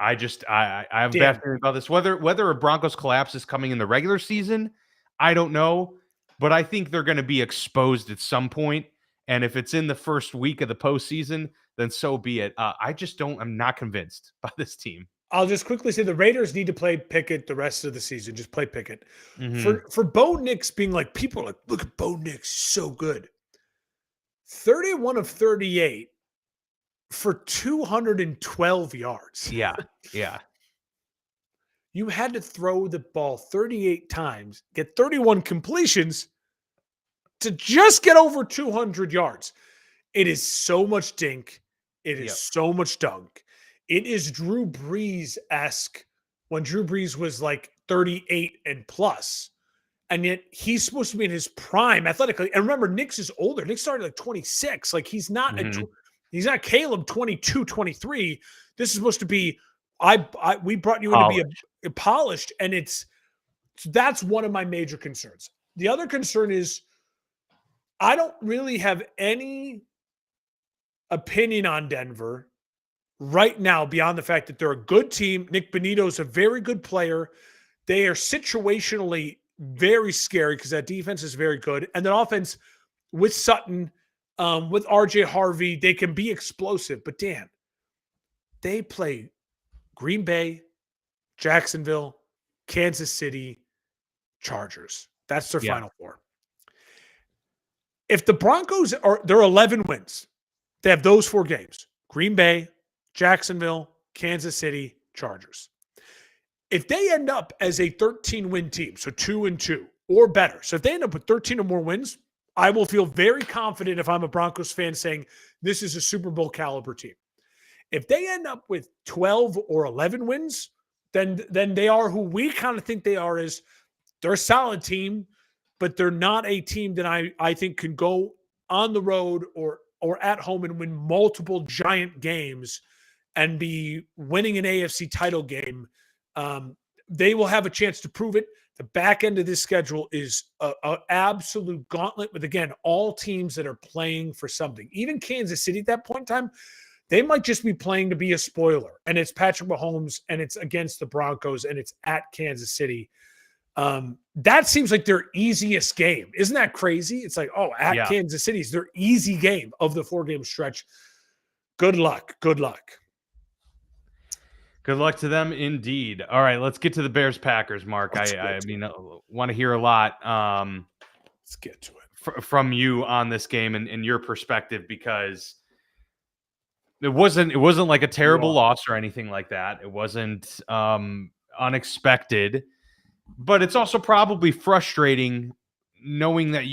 have a bad feeling about this. Whether a Broncos collapse is coming in the regular season, I don't know, but I think they're going to be exposed at some point. And if it's in the first week of the postseason, then so be it. I'm not convinced by this team. I'll just quickly say the Raiders need to play Pickett the rest of the season. Just play Pickett. Mm-hmm. For Bo Nix being like, people are like, look at Bo Nix, so good. 31 of 38 for 212 yards. Yeah. Yeah. You had to throw the ball 38 times, get 31 completions to just get over 200 yards. It is so much dink. It is so much dunk. It is Drew Brees-esque when Drew Brees was like 38 and plus. And yet he's supposed to be in his prime athletically. And remember, Nick's is older. Nick started like 26. Like he's not he's not Caleb 22, 23. This is supposed to be we brought you in to be a polished, and that's one of my major concerns. The other concern is I don't really have any opinion on Denver right now beyond the fact that they're a good team. Nick Bonito is a very good player. They are situationally very scary because that defense is very good. And that offense with Sutton, with RJ Harvey, they can be explosive. But Dan, they play Green Bay, Jacksonville, Kansas City, Chargers. That's their final four. If the Broncos they're 11 wins. They have those four games: Green Bay, Jacksonville, Kansas City, Chargers. If they end up as a 13-win team, so 2-2 or better, so if they end up with 13 or more wins, I will feel very confident if I'm a Broncos fan saying this is a Super Bowl caliber team. If they end up with 12 or 11 wins, then they are who we kind of think they are. Is they're a solid team, but they're not a team that I think can go on the road or at home and win multiple giant games and be winning an AFC title game. They will have a chance to prove it. The back end of this schedule is an absolute gauntlet with, again, all teams that are playing for something. Even Kansas City at that point in time, they might just be playing to be a spoiler. And it's Patrick Mahomes, and it's against the Broncos, and it's at Kansas City. That seems like their easiest game. Isn't that crazy? It's like, Kansas City is their easy game of the 4-game stretch. Good luck. Good luck. Good luck to them indeed. All right, let's get to the Bears-Packers, Mark. I want to hear a lot let's get to it. From you on this game and your perspective, because it wasn't like a terrible loss or anything like that. It wasn't unexpected, but it's also probably frustrating knowing that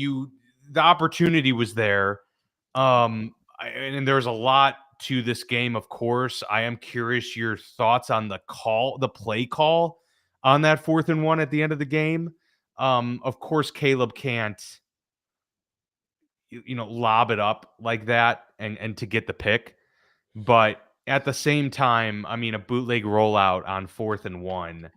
the opportunity was there. And there's a lot to this game, of course. I am curious your thoughts on the play call on that 4th and 1 at the end of the game. Of course, Caleb can't, lob it up like that and to get the pick. But at the same time, I mean, a bootleg rollout on 4th and 1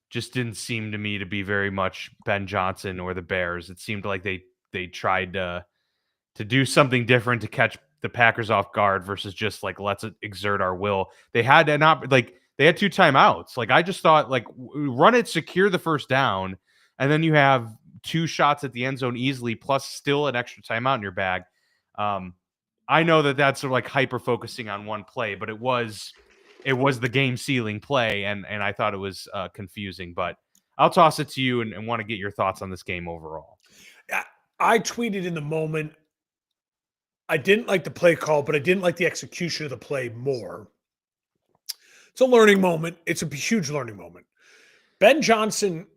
just didn't seem to me to be very much Ben Johnson or the Bears. It seemed like they tried to do something different to catch the Packers off guard versus just like, let's exert our will. They had 2 timeouts. Like, I just thought, like, run it, secure the first down, and then you have 2 shots at the end zone easily, plus still an extra timeout in your bag. I know that that's sort of like hyper focusing on one play, but it was the game sealing play, and I thought it was confusing. But I'll toss it to you and want to get your thoughts on this game overall. I tweeted in the moment, I didn't like the play call, but I didn't like the execution of the play more. It's a learning moment. It's a huge learning moment. Ben Johnson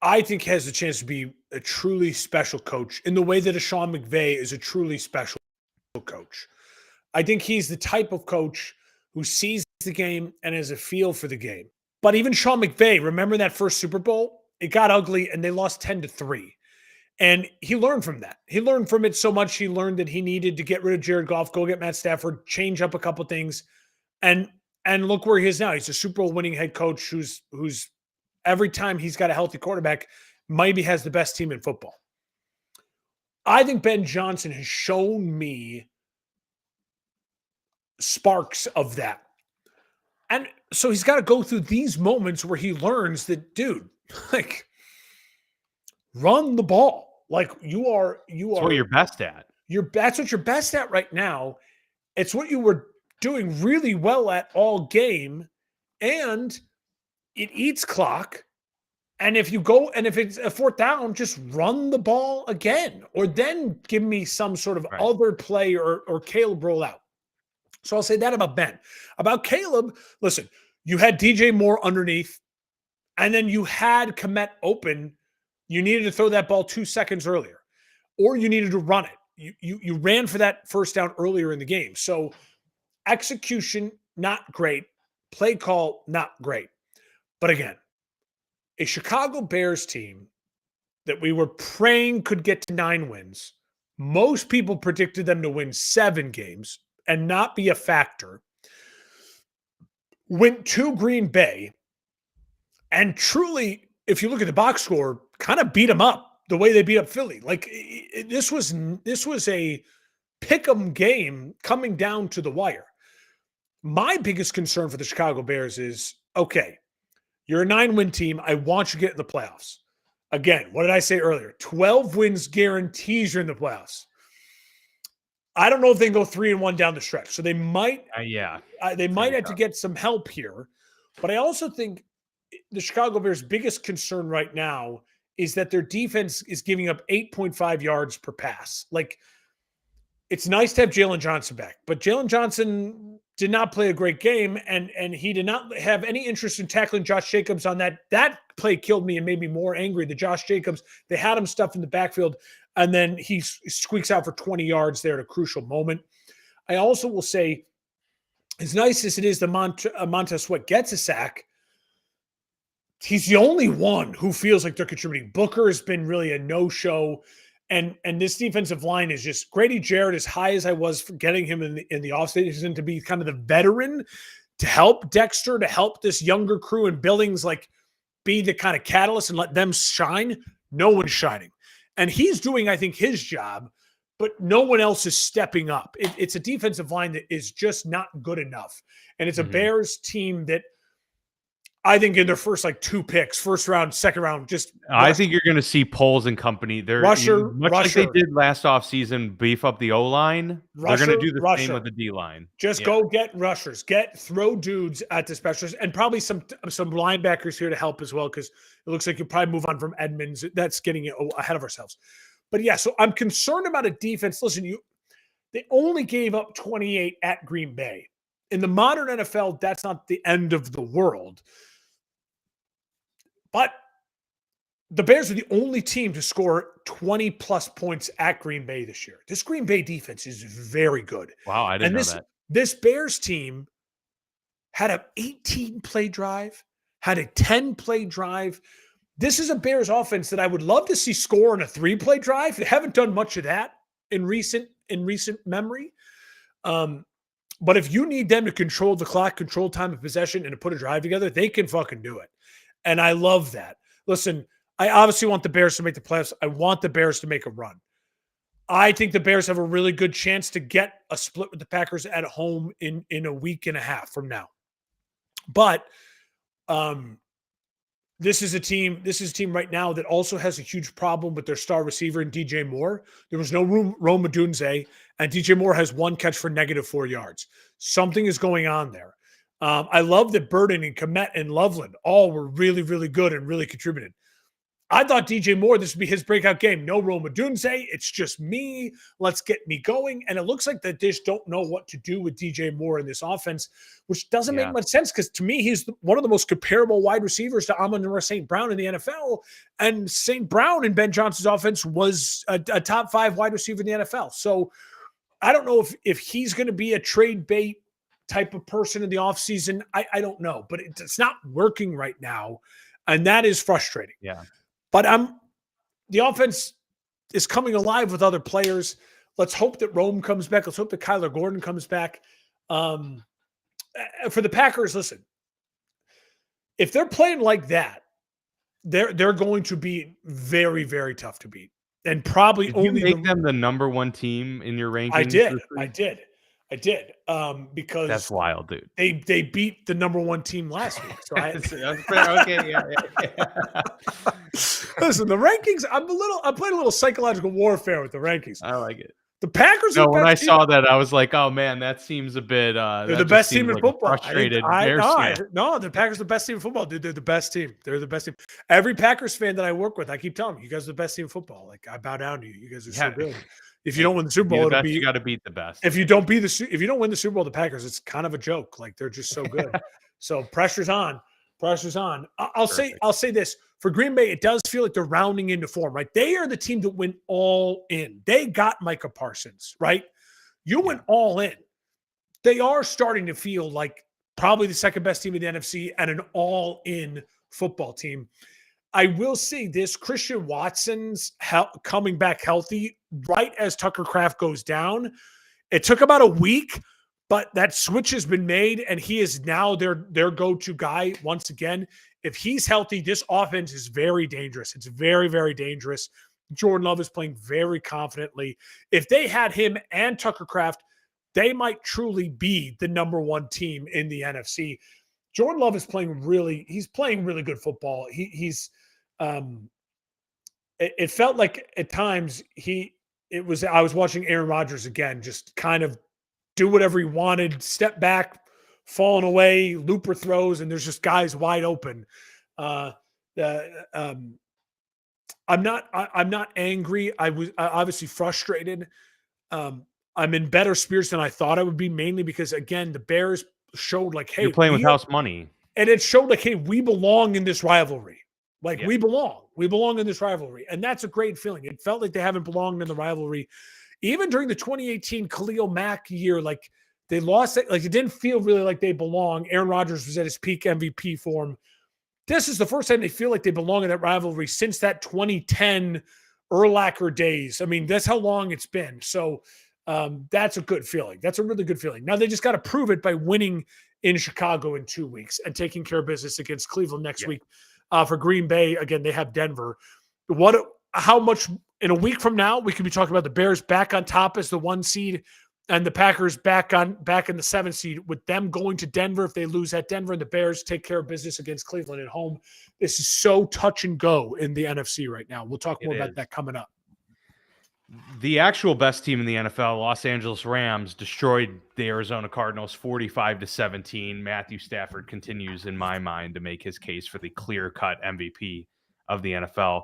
I think, has a chance to be a truly special coach in the way that a Sean McVay is a truly special coach. I think he's the type of coach who sees the game and has a feel for the game. But even Sean McVay, remember that first Super Bowl? It got ugly and they lost 10-3. And he learned from that. He learned from it so much. He learned that he needed to get rid of Jared Goff, go get Matt Stafford, change up a couple things. And look where he is now. He's a Super Bowl winning head coach who's every time he's got a healthy quarterback, maybe has the best team in football. I think Ben Johnson has shown me sparks of that. And so he's got to go through these moments where he learns that, dude, like, Run the ball. Like you are what you're best at. That's what you're best at right now. It's what you were doing really well at all game, and it eats clock. And if it's a fourth down, just run the ball again, or then give me some sort of other play or Caleb roll out. So I'll say that about Ben. About Caleb, listen, you had DJ Moore underneath, and then you had Kmet open. You needed to throw that ball 2 seconds earlier, or you needed to run it. You ran for that first down earlier in the game. So execution, not great. Play call, not great. But again, a Chicago Bears team that we were praying could get to 9 wins. Most people predicted them to win 7 games and not be a factor. Went to Green Bay and truly, if you look at the box score, kind of beat them up the way they beat up Philly. Like this was a pick'em game coming down to the wire. My biggest concern for the Chicago Bears is, okay, you're a 9-win team. I want you to get in the playoffs. Again, what did I say earlier? 12 wins guarantees you're in the playoffs. I don't know if they can go 3-1 down the stretch. So they might, they might have to get some help here. But I also think the Chicago Bears' biggest concern right now is that their defense is giving up 8.5 yards per pass. Like, it's nice to have Jalen Johnson back, but Jalen Johnson did not play a great game, and he did not have any interest in tackling Josh Jacobs on that. That play killed me and made me more angry. The Josh Jacobs, they had him stuffed in the backfield, and then he squeaks out for 20 yards there at a crucial moment. I also will say, as nice as it is that Montez Sweat gets a sack, he's the only one who feels like they're contributing. Booker has been really a no-show. And this defensive line is just Grady Jarrett, as high as I was for getting him in the offseason to be kind of the veteran to help Dexter, to help this younger crew and Billings, like be the kind of catalyst and let them shine. No one's shining. And he's doing, I think, his job, but no one else is stepping up. It's a defensive line that is just not good enough. And it's a Bears team that I think in their first 2 picks, first round, second round, just I think you're going to see Poles and company. They're much like they did last offseason, beef up the O-line. They're going to do the same with the D-line. Just go get rushers, throw dudes at the specialists, and probably some linebackers here to help as well, because it looks like you'll probably move on from Edmonds. That's getting ahead of ourselves. But yeah, so I'm concerned about a defense. Listen, they only gave up 28 at Green Bay. In the modern NFL, that's not the end of the world. But the Bears are the only team to score 20-plus points at Green Bay this year. This Green Bay defense is very good. Wow, I didn't know that. This Bears team had an 18-play drive, had a 10-play drive. This is a Bears offense that I would love to see score on a 3-play drive. They haven't done much of that in recent memory. But if you need them to control the clock, control time of possession, and to put a drive together, they can fucking do it. And I love that. Listen, I obviously want the Bears to make the playoffs. I want the Bears to make a run. I think the Bears have a really good chance to get a split with the Packers at home in a week and a half from now. But this is a team right now that also has a huge problem with their star receiver in DJ Moore. There was no Rome Odunze, and DJ Moore has 1 catch for -4 yards. Something is going on there. I love that Burden and Kmet and Loveland all were really, really good and really contributed. I thought DJ Moore, this would be his breakout game. No Rome Odunze. It's just me. Let's get me going. And it looks like the Dish don't know what to do with DJ Moore in this offense, which doesn't make much sense, because to me, he's one of the most comparable wide receivers to Amon-Ra St. Brown in the NFL. And St. Brown in Ben Johnson's offense was a top 5 wide receiver in the NFL. So I don't know if he's going to be a trade bait type of person in the offseason. I don't know, but it's not working right now. And that is frustrating. Yeah. But the offense is coming alive with other players. Let's hope that Rome comes back. Let's hope that Kyler Gordon comes back. For the Packers, listen, if they're playing like that, they're going to be very, very tough to beat. And probably Did you make them the number 1 team in your rankings? I did. I did. Because That's wild, dude. they beat the number 1 team last week. So I That's fair. Okay, yeah. listen, the rankings. I played a little psychological warfare with the rankings. I like it. The Packers are No, the when best I team. saw that, I was like, "Oh man, that seems a bit." They're That the just best team seems in like a football. frustrated Bears fan. No, the Packers are the best team in football, dude. They're the best team. They're the best team. Every Packers fan that I work with, I keep telling them, you guys are the best team in football. Like, I bow down to you. You guys are so Yeah. good. If you don't win the Super Be Bowl, the it'll best, you be got to beat the best. if you don't win the Super Bowl, the Packers, it's kind of a joke. Like, they're just so good. So pressure's on. Pressure's on. I'll say this. For Green Bay, it does feel like they're rounding into form, right? They are the team that went all in. They got Micah Parsons, right? You went all in. They are starting to feel like probably the second best team in the NFC and an all-in football team. I will say this: Christian Watson's coming back healthy right as Tucker Kraft goes down. It took about a week, but that switch has been made, and he is now their go-to guy once again. If he's healthy, this offense is very dangerous. It's very, very dangerous. Jordan Love is playing very confidently. If they had him and Tucker Kraft, they might truly be the number 1 team in the NFC. Jordan Love is playing really good football. It felt like at times I was watching Aaron Rodgers again, just kind of do whatever he wanted, step back, falling away, looper throws, and there's just guys wide open. I'm not angry. I was obviously frustrated. I'm in better spirits than I thought I would be, mainly because, again, the Bears showed like, hey, You're playing with house money. And it showed like, hey, we belong in this rivalry. Like, Yeah. we belong in this rivalry. And that's a great feeling. It felt like they haven't belonged in the rivalry. Even during the 2018 Khalil Mack year, like, they lost it. Like, it didn't feel really like they belong. Aaron Rodgers was at his peak MVP form. This is the first time they feel like they belong in that rivalry since that 2010 Urlacher days. I mean, that's how long it's been. So that's a good feeling. That's a really good feeling. Now they just got to prove it by winning in Chicago in 2 weeks and taking care of business against Cleveland next week. For Green Bay, again, they have Denver. How much in a week from now we could be talking about the Bears back on top as the 1 seed and the Packers back in the 7 seed, with them going to Denver if they lose at Denver, and the Bears take care of business against Cleveland at home. This is so touch and go in the NFC right now. We'll talk more about that coming up. The actual best team in the NFL, Los Angeles Rams, destroyed the Arizona Cardinals 45-17. Matthew Stafford continues, in my mind, to make his case for the clear-cut MVP of the NFL.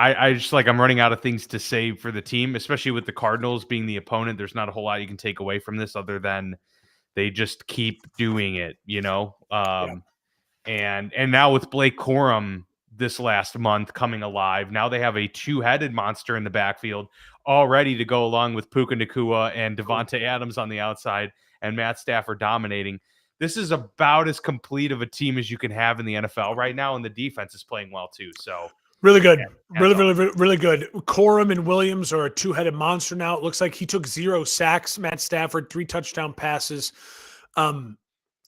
I just I'm running out of things to say for the team, especially with the Cardinals being the opponent. There's not a whole lot you can take away from this other than they just keep doing it, And now with Blake Corum this last month coming alive, now they have a 2-headed monster in the backfield, all ready to go along with Puka Nacua and Devontae Adams on the outside and Matt Stafford dominating. This is about as complete of a team as you can have in the NFL right now, and the defense is playing well too. So really good. Really good. Corum and Williams are a 2-headed monster now. It looks like he took 0 sacks. Matt Stafford, 3 touchdown passes. And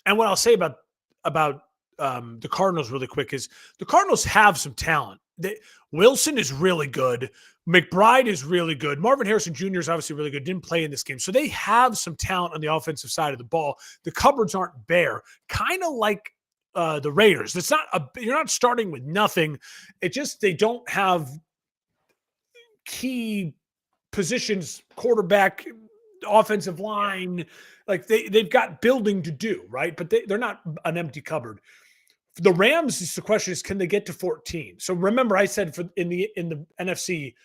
what I'll say about the Cardinals really quick is the Cardinals have some talent. Wilson is really good. McBride is really good. Marvin Harrison Jr. is obviously really good. Didn't play in this game. So they have some talent on the offensive side of the ball. The cupboards aren't bare. Kind of like the Raiders. You're not starting with nothing. They don't have key positions, quarterback, offensive line. Like they've got building to do, right? But they're not an empty cupboard. For the Rams, the question is, can they get to 14? So remember, I said in the NFC,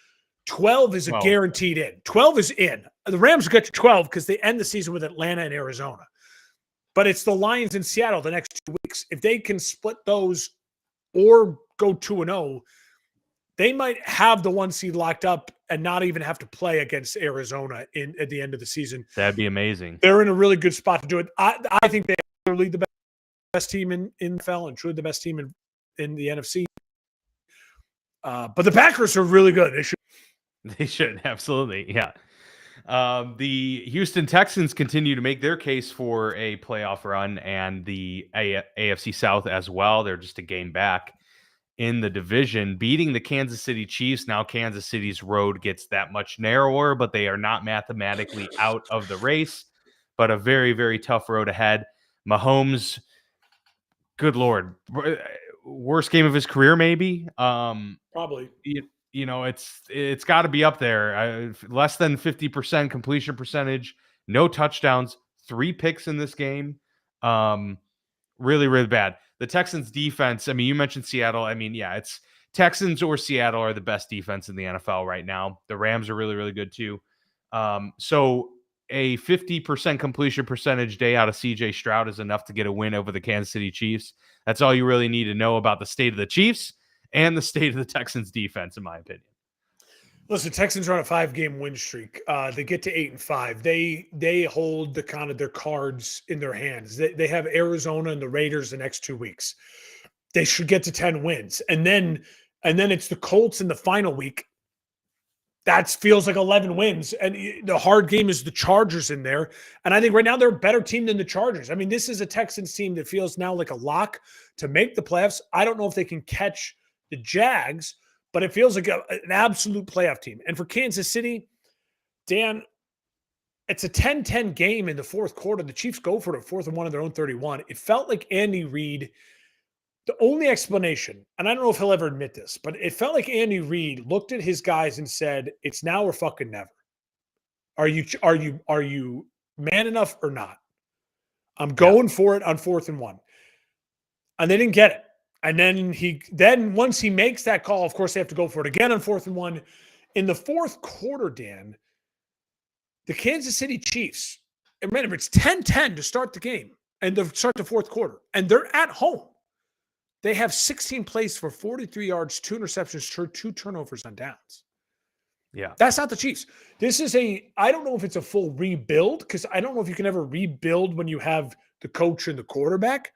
12 is a guaranteed in. 12 is in. The Rams get to 12 because they end the season with Atlanta and Arizona. But it's the Lions in Seattle the next 2 weeks. If they can split those or go 2-0, they might have the 1 seed locked up and not even have to play against Arizona at the end of the season. That'd be amazing. They're in a really good spot to do it. I think they are lead the best team in NFL and truly the best team in the NFC. But the Packers are really good. They should, absolutely. Yeah. The Houston Texans continue to make their case for a playoff run, and the AFC South as well. They're just a game back. in the division, beating the Kansas City Chiefs. Now Kansas City's road gets that much narrower, but they are not mathematically out of the race, but a very, very tough road ahead. Mahomes, good Lord, worst game of his career, maybe. Probably. It's got to be up there. Less than 50% completion percentage, no touchdowns, 3 picks in this game. Really, really bad. The Texans defense, I mean, you mentioned Seattle. I mean, yeah, it's Texans or Seattle are the best defense in the NFL right now. The Rams are really, really good too. So a 50% completion percentage day out of CJ Stroud is enough to get a win over the Kansas City Chiefs. That's all you really need to know about the state of the Chiefs and the state of the Texans defense, in my opinion. Listen, Texans are on a 5-game win streak. They get to 8-5. They hold the kind of their cards in their hands. They have Arizona and the Raiders the next 2 weeks. They should get to 10 wins, and then it's the Colts in the final week. That feels like 11 wins, and the hard game is the Chargers in there. And I think right now they're a better team than the Chargers. I mean, this is a Texans team that feels now like a lock to make the playoffs. I don't know if they can catch the Jags, but it feels like an absolute playoff team. And for Kansas City, Dan, it's a 10-10 game in the fourth quarter. The Chiefs go for it at 4th and 1 on their own 31. It felt like Andy Reid, the only explanation, and I don't know if he'll ever admit this, but it felt like Andy Reid looked at his guys and said, it's now or fucking never. Are you man enough or not? I'm going for it on 4th and 1. And they didn't get it. And then once he makes that call, of course, they have to go for it again on 4th and 1. In the fourth quarter, Dan, the Kansas City Chiefs, and remember, it's 10-10 to start the game and to start the fourth quarter, and they're at home. They have 16 plays for 43 yards, 2 interceptions, 2 turnovers on downs. Yeah. That's not the Chiefs. This is I don't know if it's a full rebuild, because I don't know if you can ever rebuild when you have the coach and the quarterback.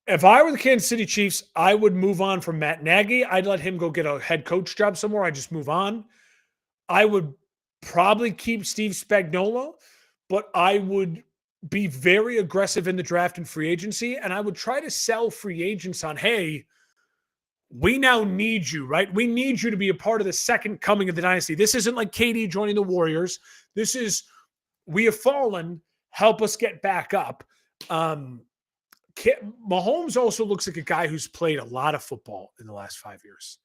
If I were the Kansas City Chiefs, I would move on from Matt Nagy. I'd let him go get a head coach job somewhere. I'd just move on. I would probably keep Steve Spagnuolo, but I would be very aggressive in the draft and free agency, and I would try to sell free agents on, hey, we now need you, right? We need you to be a part of the second coming of the dynasty. This isn't like KD joining the Warriors. This is, we have fallen, help us get back up. Mahomes also looks like a guy who's played a lot of football in the last 5 years.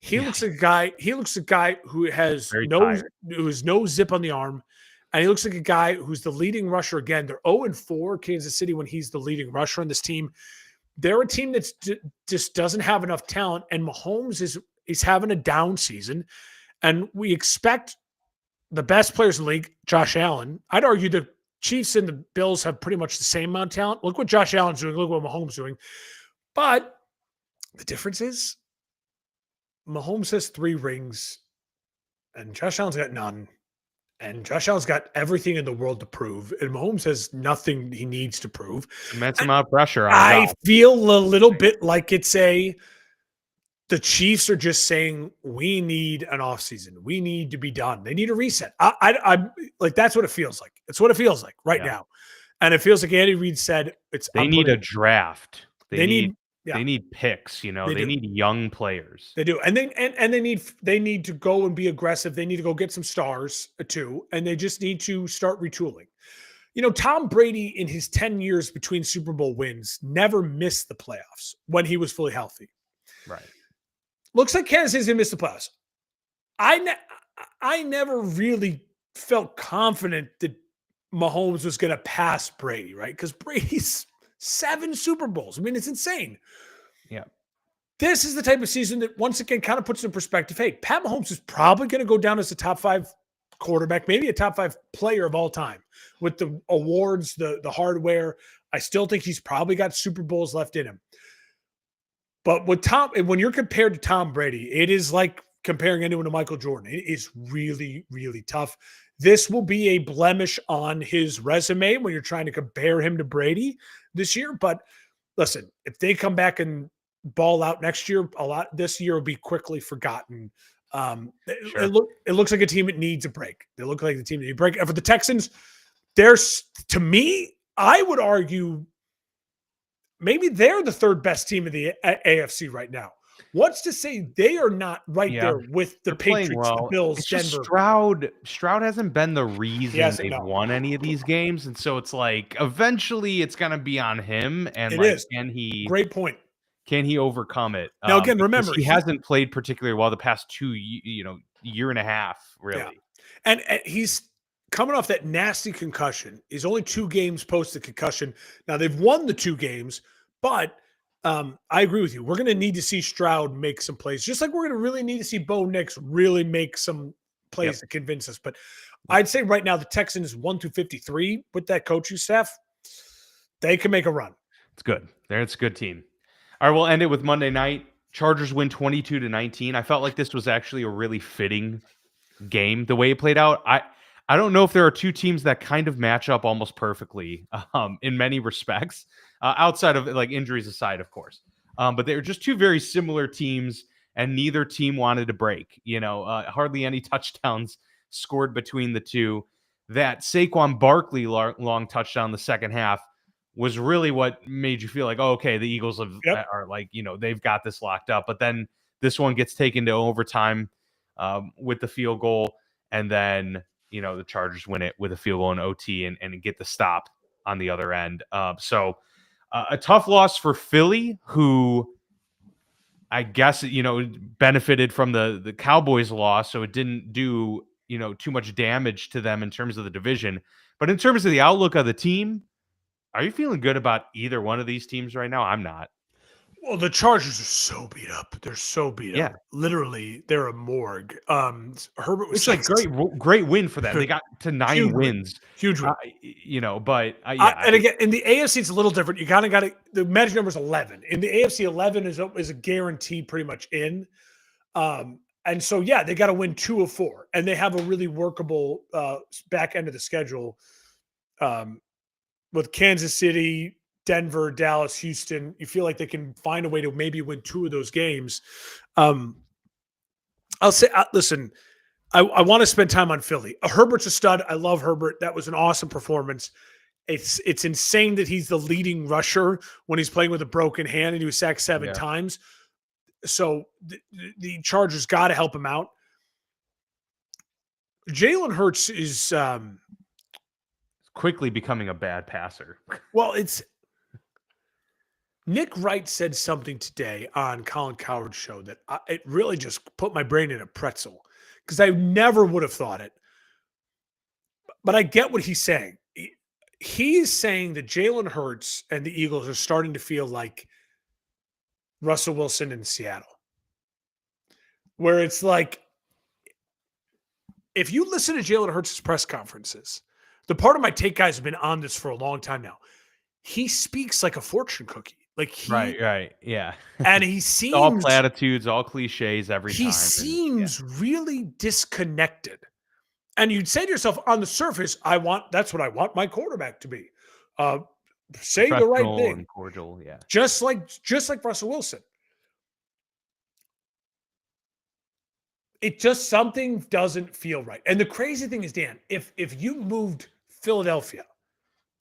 He looks like a guy who has no zip on the arm, and he looks like a guy who's the leading rusher again. They're 0-4 Kansas City when he's the leading rusher on this team. They're a team that just doesn't have enough talent, and Mahomes is having a down season, and we expect the best players in the league, Josh Allen. I'd argue the Chiefs and the Bills have pretty much the same amount of talent. Look what Josh Allen's doing. Look what Mahomes is doing. But the difference is Mahomes has 3 rings and Josh Allen's got none. And Josh Allen's got everything in the world to prove. And Mahomes has nothing he needs to prove. Immense amount of pressure on I feel a little bit like the Chiefs are just saying, we need an offseason. We need to be done. They need a reset. I'm like, that's what it feels like. It's what it feels like right now. And it feels like Andy Reid said, they need a draft. They need Yeah. They need picks, they need young players. They do. And they need to go and be aggressive. They need to go get some stars too. And they just need to start retooling. Tom Brady in his 10 years between Super Bowl wins never missed the playoffs when he was fully healthy. Right. Looks like Kansas City's going to miss the playoffs. I never really felt confident that Mahomes was going to pass Brady, right? Because Brady's 7 Super Bowls. I mean, it's insane. Yeah. This is the type of season that, once again, kind of puts in perspective, hey, Pat Mahomes is probably going to go down as a top 5 quarterback, maybe a top 5 player of all time with the awards, the hardware. I still think he's probably got Super Bowls left in him. But when you're compared to Tom Brady, it is like comparing anyone to Michael Jordan. It is really, really tough. This will be a blemish on his resume when you're trying to compare him to Brady this year. But listen, if they come back and ball out next year, this year will be quickly forgotten. It looks like a team that needs a break. They look like the team that needs a break. And for the Texans, to me, I would argue maybe they're the third best team in the AFC right now. What's to say they are not right there with the they're playing Patriots, the well. Bills, It's just Denver? Stroud hasn't been the reason they've won any of these games, and so it's like eventually it's gonna be on him. And It is. Great point. Can he overcome it? Now again, Because remember he hasn't played particularly well the past year and a half, really. Yeah. And he's coming off that nasty concussion. He's only 2 games post the concussion. Now they've won the 2 games, but I agree with you. We're going to need to see Stroud make some plays, just like we're going to really need to see Bo Nix really make some plays to convince us. But I'd say right now the Texans 1-53 with that coaching staff, they can make a run. It's good. It's a good team. All right, we'll end it with Monday night. Chargers win 22-19. I felt like this was actually a really fitting game the way it played out. I don't know if there are 2 teams that kind of match up almost perfectly in many respects, outside of like injuries aside, of course. But they were just 2 very similar teams, and neither team wanted to break. Hardly any touchdowns scored between the 2. That Saquon Barkley long touchdown in the second half was really what made you feel like, oh, okay, the Eagles are like, they've got this locked up. But then this one gets taken to overtime with the field goal, and then the Chargers win it with a field goal in OT and get the stop on the other end. So a tough loss for Philly, who I guess benefited from the Cowboys loss, so it didn't do too much damage to them in terms of the division. But in terms of the outlook of the team, are you feeling good about either one of these teams right now? I'm not. Well, the Chargers are so beat up. They're so beat up. Literally, they're a morgue. Herbert was like great win for them. They got to 9 wins. Huge win. And again, in the AFC, it's a little different. You kind of got to, the magic number is 11. In the AFC, 11 is a guarantee pretty much in. And so, they got to win 2 of 4. And they have a really workable back end of the schedule with Kansas City, Denver, Dallas, Houston. You feel like they can find a way to maybe win 2 of those games. I'll say, listen, I want to spend time on Philly. Herbert's a stud. I love Herbert. That was an awesome performance. It's insane that he's the leading rusher when he's playing with a broken hand, and he was sacked 7 times. So the Chargers got to help him out. Jalen Hurts is quickly becoming a bad passer. Well, Nick Wright said something today on Colin Cowherd's show that it really just put my brain in a pretzel, because I never would have thought it. But I get what he's saying. He's saying that Jalen Hurts and the Eagles are starting to feel like Russell Wilson in Seattle, where it's like, if you listen to Jalen Hurts' press conferences, the part of my take guys have been on this for a long time now. He speaks like a fortune cookie. Right. Yeah. And he seems all platitudes, all cliches every time. He seems really disconnected. And you'd say to yourself, on the surface, that's what I want my quarterback to be. Say the right thing. And cordial, yeah. Just like Russell Wilson. It just, something doesn't feel right. And the crazy thing is, Dan, if you moved Philadelphia,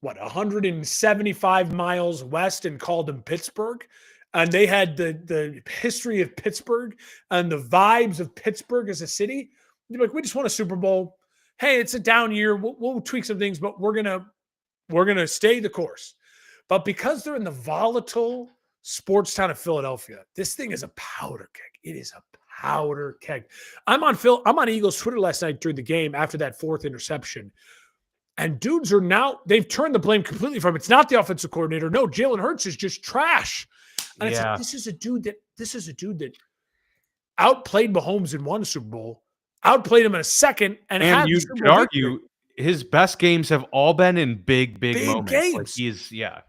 175 miles west, and called them Pittsburgh, and they had the history of Pittsburgh and the vibes of Pittsburgh as a city, you'd be like, we just won a Super Bowl. Hey, it's a down year. We'll tweak some things, but we're gonna stay the course. But because they're in the volatile sports town of Philadelphia, this thing is a powder keg. It is a powder keg. I'm on Eagles Twitter last night during the game after that 4th interception. And dudes they've turned the blame completely from, it's not the offensive coordinator. No, Jalen Hurts is just trash. And it's like, this is a dude that outplayed Mahomes in one Super Bowl, outplayed him in a second, and you could argue his best games have all been in big moments. Games. Like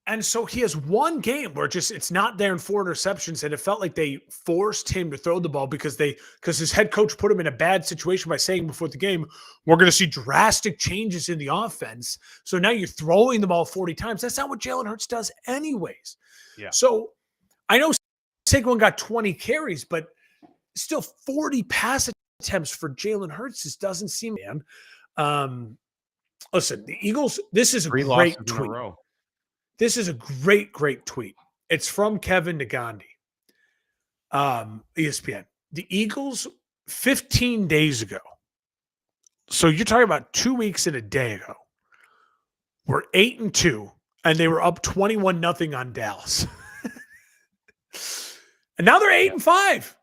And so he has one game where it's not there in 4 interceptions, and it felt like they forced him to throw the ball because his head coach put him in a bad situation by saying before the game, we're going to see drastic changes in the offense. So now you're throwing the ball 40 times. That's not what Jalen Hurts does anyways. Yeah. So I know Saquon got 20 carries, but still 40 pass attempts for Jalen Hurts. This doesn't seem, man. Listen, the Eagles, this is a great tweet. This is a great, great tweet. It's from Kevin Negandhi, ESPN. The Eagles 15 days ago, so you're talking about 2 weeks and a day ago, were 8-2, and they were up 21-0 on Dallas. And now they're 8-5.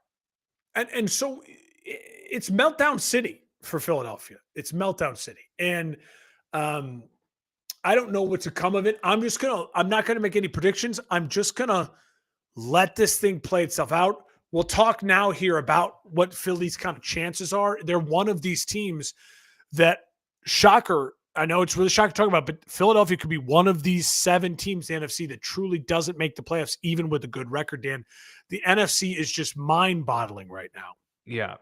And so it's meltdown city for Philadelphia. It's meltdown city. And I don't know what to come of it. I'm not gonna make any predictions. I'm just gonna let this thing play itself out. We'll talk now here about what Philly's kind of chances are. They're one of these teams that, shocker, I know it's really shocking to talk about, but Philadelphia could be one of these 7 teams in the NFC that truly doesn't make the playoffs, even with a good record, Dan. The NFC is just mind-boggling right now. Yeah.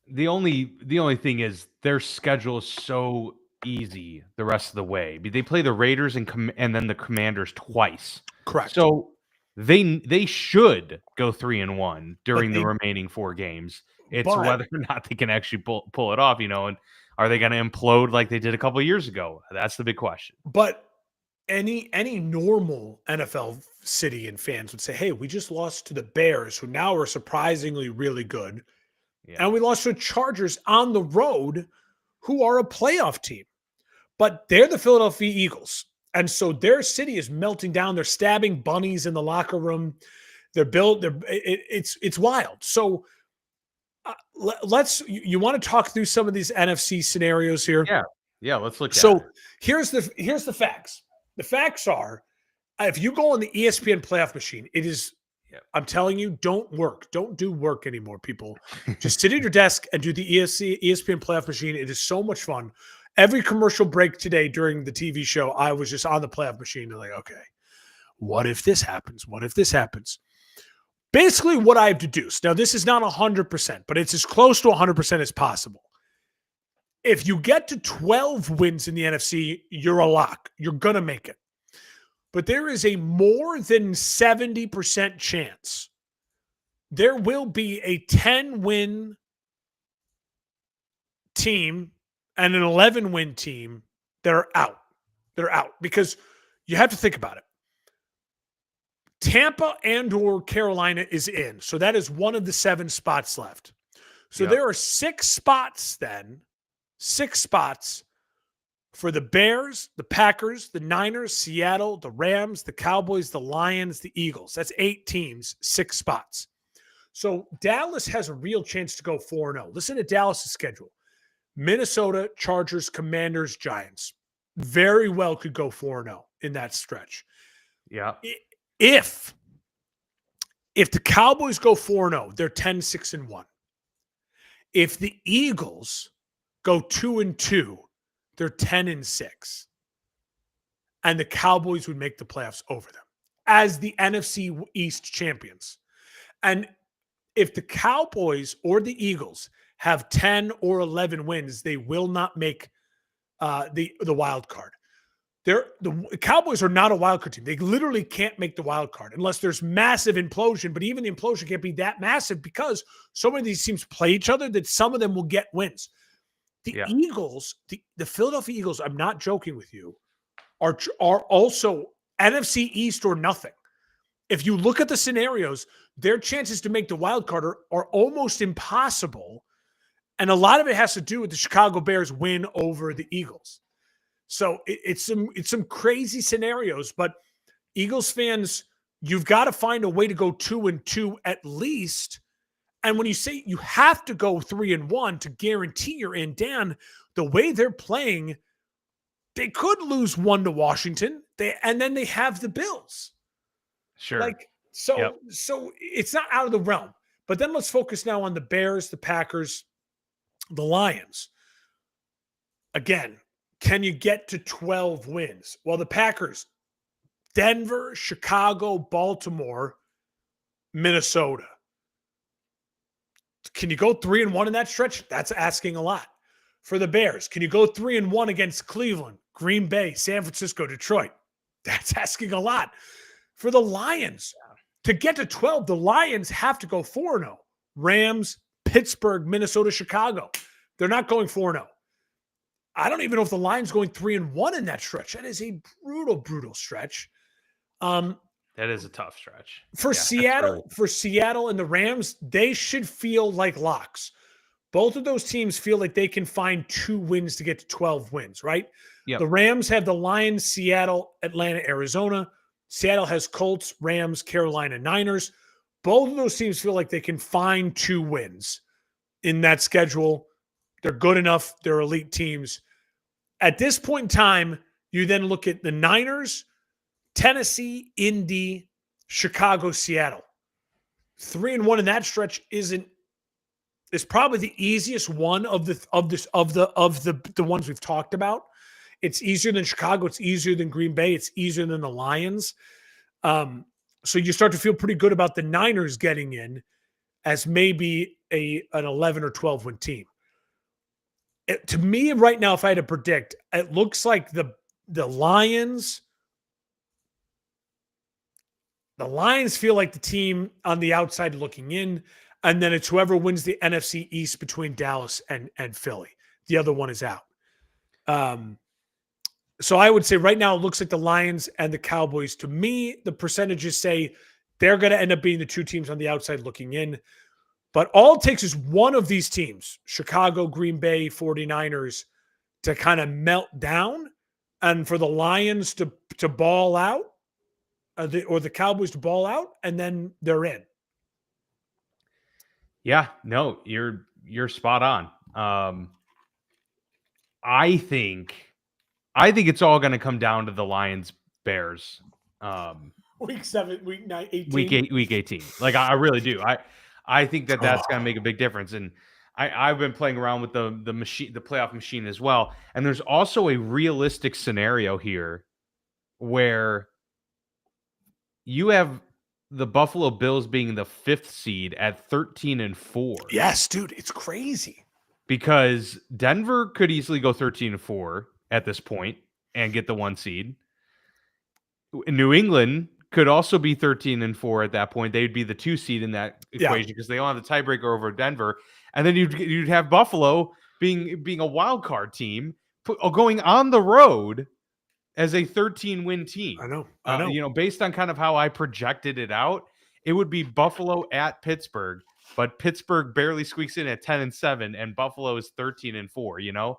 The only thing is their schedule is so easy the rest of the way. They play the Raiders and then the Commanders twice. Correct. So they should go 3-1 during the remaining 4 games. It's whether or not they can actually pull it off, and are they going to implode like they did a couple of years ago? That's the big question. But any normal NFL city and fans would say, hey, we just lost to the Bears, who now are surprisingly really good. Yeah. And we lost to the Chargers on the road, who are a playoff team. But they're the Philadelphia Eagles. And so their city is melting down. They're stabbing bunnies in the locker room. It's wild. So you want to talk through some of these NFC scenarios here? Yeah. Let's look at it. So here's the facts. The facts are, if you go on the ESPN playoff machine, it is, I'm telling you, don't do work anymore, people. Just sit at your desk and do the ESPN playoff machine. It is so much fun. Every commercial break today during the TV show, I was just on the playoff machine and like, okay, what if this happens? What if this happens? Basically what I've deduced, now this is not 100%, but it's as close to 100% as possible. If you get to 12 wins in the NFC, you're a lock. You're going to make it. But there is a more than 70% chance there will be a 10-win team and an 11-win team that are out. They're out because you have to think about it. Tampa and or Carolina is in. So that is one of the 7 spots left. So there are 6 spots then. 6 spots for the Bears, the Packers, the Niners, Seattle, the Rams, the Cowboys, the Lions, the Eagles. That's 8 teams, 6 spots. So Dallas has a real chance to go 4-0. Listen to Dallas' schedule. Minnesota, Chargers, Commanders, Giants. Very well could go 4-0 in that stretch. Yeah. If the Cowboys go 4-0, they're 10-6-1. If the Eagles go 2-2, they're 10-6. And the Cowboys would make the playoffs over them as the NFC East champions. And if the Cowboys or the Eagles have 10 or 11 wins, they will not make the wild card. The Cowboys are not a wild card team. They literally can't make the wild card unless there's massive implosion. But even the implosion can't be that massive because so many of these teams play each other that some of them will get wins. The Eagles, the Philadelphia Eagles, I'm not joking with you, are also NFC East or nothing. If you look at the scenarios, their chances to make the wild card are almost impossible. And a lot of it has to do with the Chicago Bears win over the Eagles. So it's some crazy scenarios, but Eagles fans, you've got to find a way to go 2-2 at least. And when you say you have to go 3-1 to guarantee you're in, Dan, the way they're playing, they could lose 1 to Washington. And then they have the Bills. Sure. So it's not out of the realm. But then let's focus now on the Bears, the Packers, the Lions. Again, can you get to 12 wins? Well, the Packers, Denver, Chicago, Baltimore, Minnesota. Can you go 3-1 in that stretch? That's asking a lot. For the Bears, can you go 3-1 against Cleveland, Green Bay, San Francisco, Detroit? That's asking a lot. For the Lions, to get to 12, the Lions have to go 4-0. Rams, Pittsburgh, Minnesota, Chicago. They're not going 4-0. I don't even know if the Lions going 3-1 in that stretch. That is a brutal, brutal stretch. That is a tough stretch. For Yeah, that's really Seattle and the Rams, they should feel like locks. Both of those teams feel like they can find 2 wins to get to 12 wins, right? Yep. The Rams have the Lions, Seattle, Atlanta, Arizona. Seattle has Colts, Rams, Carolina, Niners. Both of those teams feel like they can find 2 wins in that schedule. They're good enough. They're elite teams. At this point in time, you then look at the Niners, Tennessee, Indy, Chicago, Seattle. 3-1 in that stretch is probably the easiest one of the ones we've talked about. It's easier than Chicago. It's easier than Green Bay. It's easier than the Lions. So you start to feel pretty good about the Niners getting in as maybe an 11 or 12 win team. To me, right now, if I had to predict, it looks like the Lions. The Lions feel like the team on the outside looking in, and then it's whoever wins the NFC East between Dallas and Philly. The other one is out. So I would say right now it looks like the Lions and the Cowboys. To me, the percentages say they're going to end up being the 2 teams on the outside looking in. But all it takes is one of these teams, Chicago, Green Bay, 49ers, to kind of melt down, and for the Lions to ball out, or the Cowboys to ball out, and then they're in. Yeah, no, you're spot on. I think it's all going to come down to the Lions Bears. Week 7, week 9, 18. Week 18. Like I really do. I think that's going to make a big difference. And I've been playing around with the machine, the playoff machine as well. And there's also a realistic scenario here where you have the Buffalo Bills being the 5th seed at 13-4. Yes, dude, it's crazy. Because Denver could easily go 13-4 at this point and get the 1 seed. New England could also be 13-4 at that point. They'd be the 2 seed in that equation because they don't have the tiebreaker over Denver. And then you'd have Buffalo being a wild card team going on the road as a 13-win team. I know. Based on kind of how I projected it out, it would be Buffalo at Pittsburgh, but Pittsburgh barely squeaks in at 10-7, and Buffalo is 13-4.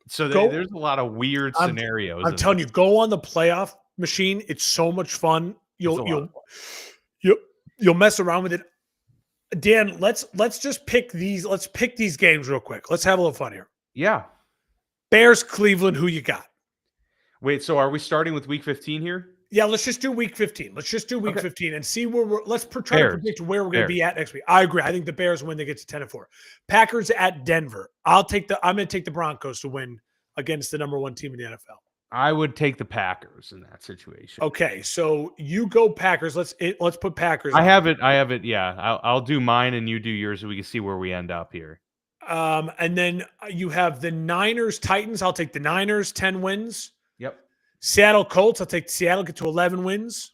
So there's a lot of weird scenarios. I'm telling you, go on the playoff machine. It's so much fun. You'll mess around with it. Dan, let's just pick these. Let's pick these games real quick. Let's have a little fun here. Yeah. Bears, Cleveland. Who you got? Wait, so are we starting with week 15 here? Yeah, let's just do week 15. Let's just do week 15 and see where let's try to predict where we're going to be at next week. I agree. I think the Bears win. They get to 10-4. Packers at Denver. I'm going to take the Broncos to win against the number 1 team in the NFL. I would take the Packers in that situation. Okay, so you go Packers. Let's put Packers. I have it. Yeah, I'll do mine and you do yours, so we can see where we end up here. And then you have the Niners, Titans. I'll take the Niners, 10 wins. Yep. Seattle Colts. I'll take Seattle, get to 11 wins.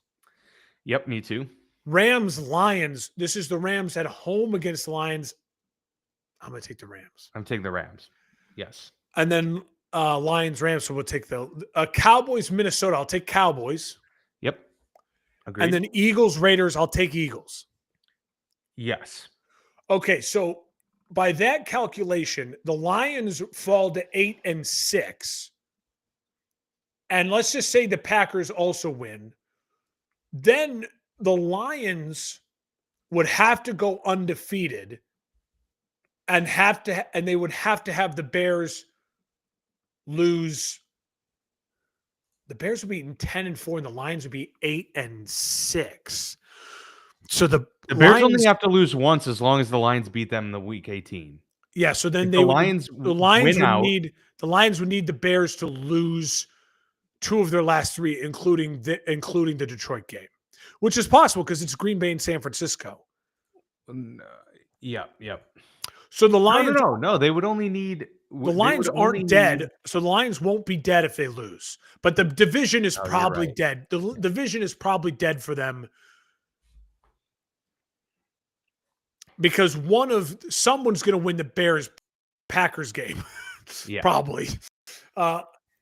Yep, me too. Rams, Lions. This is the Rams at home against the Lions. I'm going to take the Rams. I'm taking the Rams. Yes. And then Lions, Rams. So we'll take the Cowboys, Minnesota. I'll take Cowboys. Yep. Agreed. And then Eagles, Raiders. I'll take Eagles. Yes. Okay, so by that calculation, the Lions fall to 8-6. And let's just say the Packers also win. Then the Lions would have to go undefeated and they would have to have the Bears lose. The Bears would be 10-4 and the Lions would be 8-6. So the Bears Lions only have to lose once as long as the Lions beat them in the week 18. Yeah, so then the Lions would need the Bears to lose 2 of their last 3, including the Detroit game, which is possible because it's Green Bay and San Francisco. Yeah. So the Lions, no, they would only need. The Lions aren't dead, so the Lions won't be dead if they lose. But the division is probably dead. The division is probably dead for them because someone's going to win the Bears-Packers game, probably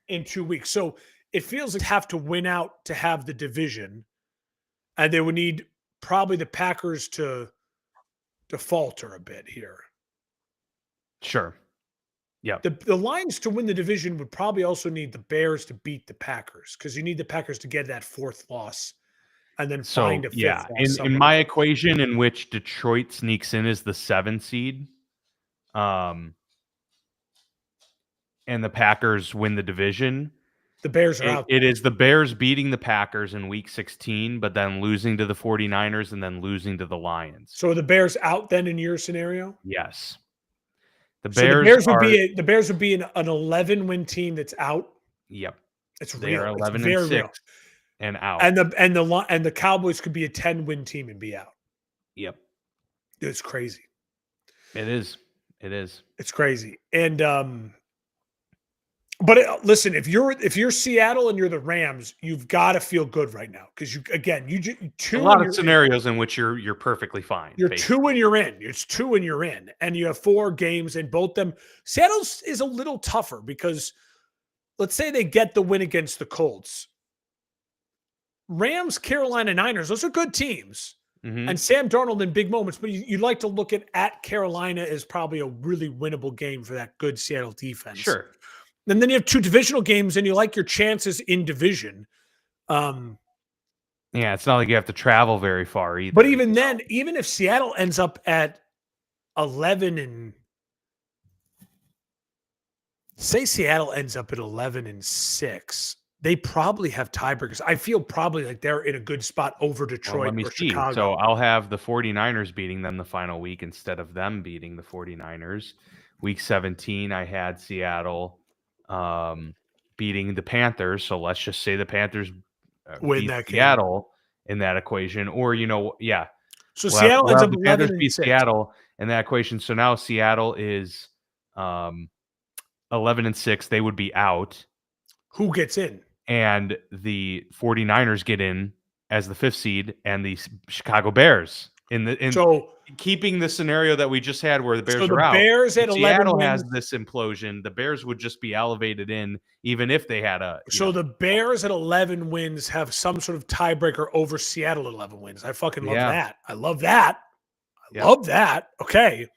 in 2 weeks. So it feels like have to win out to have the division, and they would need probably the Packers to falter a bit here. Sure. Yeah. The Lions to win the division would probably also need the Bears to beat the Packers because you need the Packers to get that fourth loss and then find a fifth yeah, loss. in my equation in which Detroit sneaks in as the 7 seed, and the Packers win the division, the Bears are out. It is the Bears beating the Packers in week 16, but then losing to the 49ers and then losing to the Lions. So are the Bears out then in your scenario? Yes. The Bears would be an 11-win team that's out. Yep. It's They real. are 11 it's very and 6 real. and out. And the Cowboys could be a 10-win team and be out. Yep. It's crazy. It is. It is. It's crazy. And listen, if you're Seattle and you're the Rams, you've got to feel good right now because a lot of scenarios in which you're perfectly fine. You're basically 2 and you're in. It's 2 and you're in, and you have 4 games and both them. Seattle's is a little tougher because let's say they get the win against the Colts. Rams, Carolina, Niners, those are good teams. Mm-hmm. And Sam Darnold in big moments, but you'd like to look at Carolina as probably a really winnable game for that good Seattle defense. Sure. And then you have 2 divisional games, and you like your chances in division. Yeah, it's not like you have to travel very far either. But even then, even if Seattle ends up at 11 and say Seattle ends up at 11 and 6, they probably have tiebreakers. I feel probably like they're in a good spot over Detroit or Chicago. So I'll have the 49ers beating them the final week instead of them beating the 49ers. Week 17, I had Seattle beating the Panthers. So let's just say the Panthers win beat that Seattle in that equation. Or, so Seattle ends up the 11 Panthers and beat 6. Seattle in that equation. So now Seattle is 11 and 6. They would be out. Who gets in? And the 49ers get in as the 5th seed, and the Chicago Bears so keeping the scenario that we just had where the Bears are out. Bears at 11 Seattle wins. has this implosion. The Bears would just be elevated in, even if they had the Bears at 11 wins have some sort of tiebreaker over Seattle at 11 wins. I fucking love that. I love that. Love that. Okay.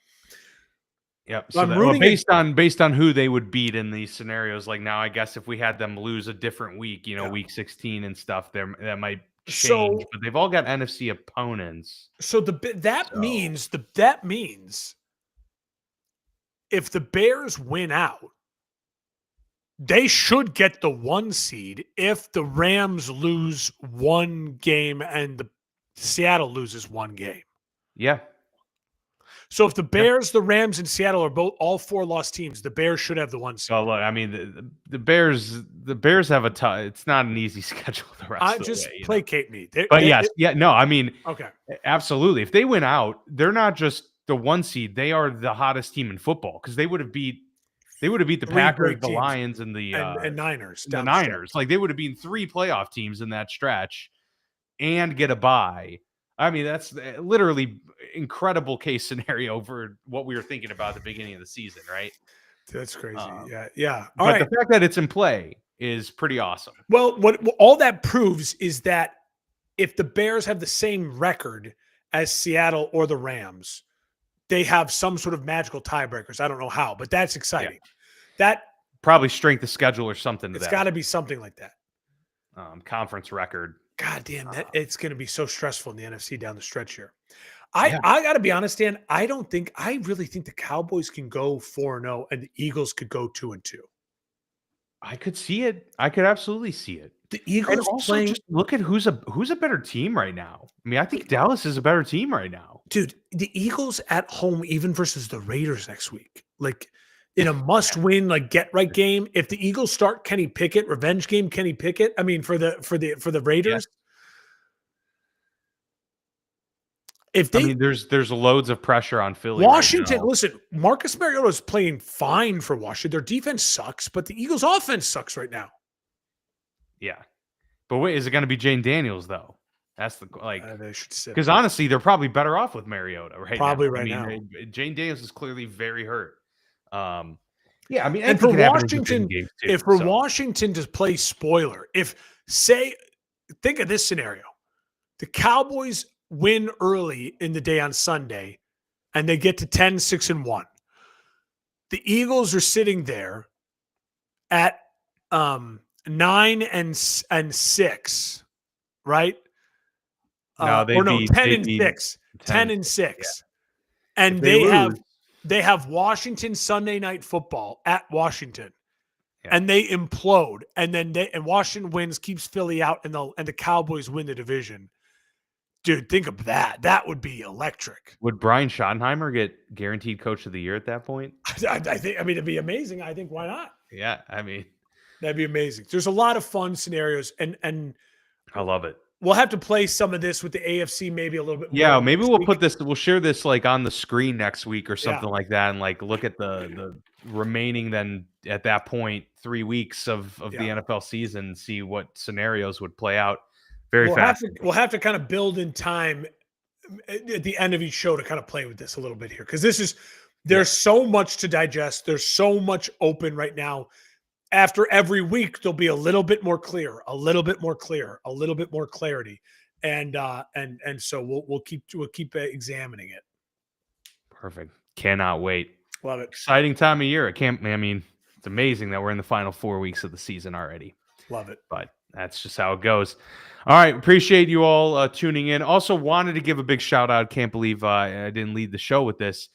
Yep. So based on who they would beat in these scenarios, like now, I guess if we had them lose a different week, week 16 and stuff, that might change. But they've all got NFC opponents. So that means if the Bears win out, they should get the 1 seed. If the Rams lose 1 game and the Seattle loses 1 game, yeah. So if the Bears, the Rams, and Seattle are all 4 lost teams, the Bears should have the 1 seed. Well, look, I mean, the Bears have a tough. It's not an easy schedule the rest of the way. Placate me. Okay, absolutely. If they win out, they're not just the 1 seed; they are the hottest team in football because they would have beat the Packers, the Lions, and the Niners. The Niners, like they would have beaten 3 playoff teams in that stretch, and get a bye. I mean, that's literally incredible case scenario for what we were thinking about at the beginning of the season, right? That's crazy. Yeah. But the fact that it's in play is pretty awesome. Well, what all that proves is that if the Bears have the same record as Seattle or the Rams, they have some sort of magical tiebreakers. I don't know how, but that's exciting. Yeah. That probably strength of schedule or something. It's got to be something like that. Conference record. God damn, it's going to be so stressful in the NFC down the stretch here. I got to be honest, Dan. I really think the Cowboys can go 4-0 and the Eagles could go 2-2. I could see it. I could absolutely see it. The Eagles playing. Just look at who's a better team right now. I mean, I think Dallas is a better team right now, dude. The Eagles at home, even versus the Raiders next week, like in a must-win, like get-right game. If the Eagles start Kenny Pickett, revenge game, Kenny Pickett. I mean, for the Raiders. Yeah. There's loads of pressure on Philly. Washington, listen, Marcus Mariota is playing fine for Washington. Their defense sucks, but the Eagles' offense sucks right now. Yeah, but wait, is it going to be Jane Daniels though? That's they should sit because honestly, they're probably better off with Mariota right now. Jane Daniels is clearly very hurt. Yeah, I mean, And for anything can happen in division Washington, games too. if for So Washington to play spoiler, think of this scenario. The Cowboys win early in the day on Sunday and they get to 10-6-1. The Eagles are sitting there at 9-6, right? no, Or no, 10 they'd and be 6. 10 and 10-6. 6. Yeah. And If they lose, they have Washington Sunday Night Football at Washington. Yeah. And they implode, and then Washington wins, keeps Philly out, and the Cowboys win the division. Dude, think of that. That would be electric. would Brian Schottenheimer get guaranteed Coach of the Year at that point? I think. I mean, it'd be amazing. I think why not? Yeah, I mean, That'd be amazing. There's a lot of fun scenarios, and I love it. we'll have to play some of this with the AFC maybe a little bit more. Yeah, maybe next we'll week. put this. We'll share this like on the screen next week or something Yeah. like that, and like look at the remaining then at that point 3 weeks of the Yeah. NFL season, and see what scenarios would play out. Very fast. We'll have to kind of build in time at the end of each show to kind of play with this a little bit here because there's so much to digest. There's so much open right now. After every week, there'll be a little bit more clear, a little bit more clear, a little bit more clarity, and so we'll keep examining it. Perfect. Cannot wait. Love it. Exciting time of year. I mean, it's amazing that we're in the final 4 weeks of the season already. Love it. But that's just how it goes. All right. Appreciate you all tuning in. Also wanted to give a big shout out. Can't believe I didn't lead the show with this.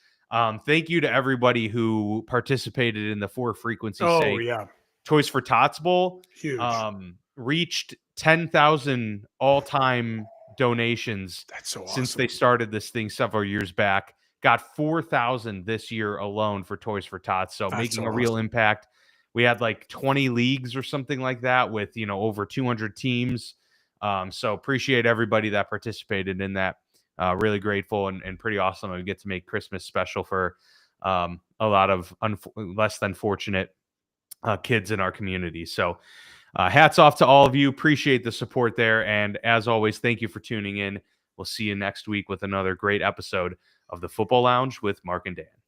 Thank you to everybody who participated in the 4 frequency sake. Yeah. Toys for Tots Bowl. Huge. Reached 10,000 all-time donations. That's so awesome. Since they started this thing several years back. Got 4,000 this year alone for Toys for Tots. So That's making so a real awesome. impact. We had like 20 leagues or something like that with, over 200 teams. So appreciate everybody that participated in that. Really grateful and pretty awesome. We get to make Christmas special for a lot of less than fortunate kids in our community. So hats off to all of you. Appreciate the support there. And as always, thank you for tuning in. We'll see you next week with another great episode of the Football Lounge with Mark and Dan.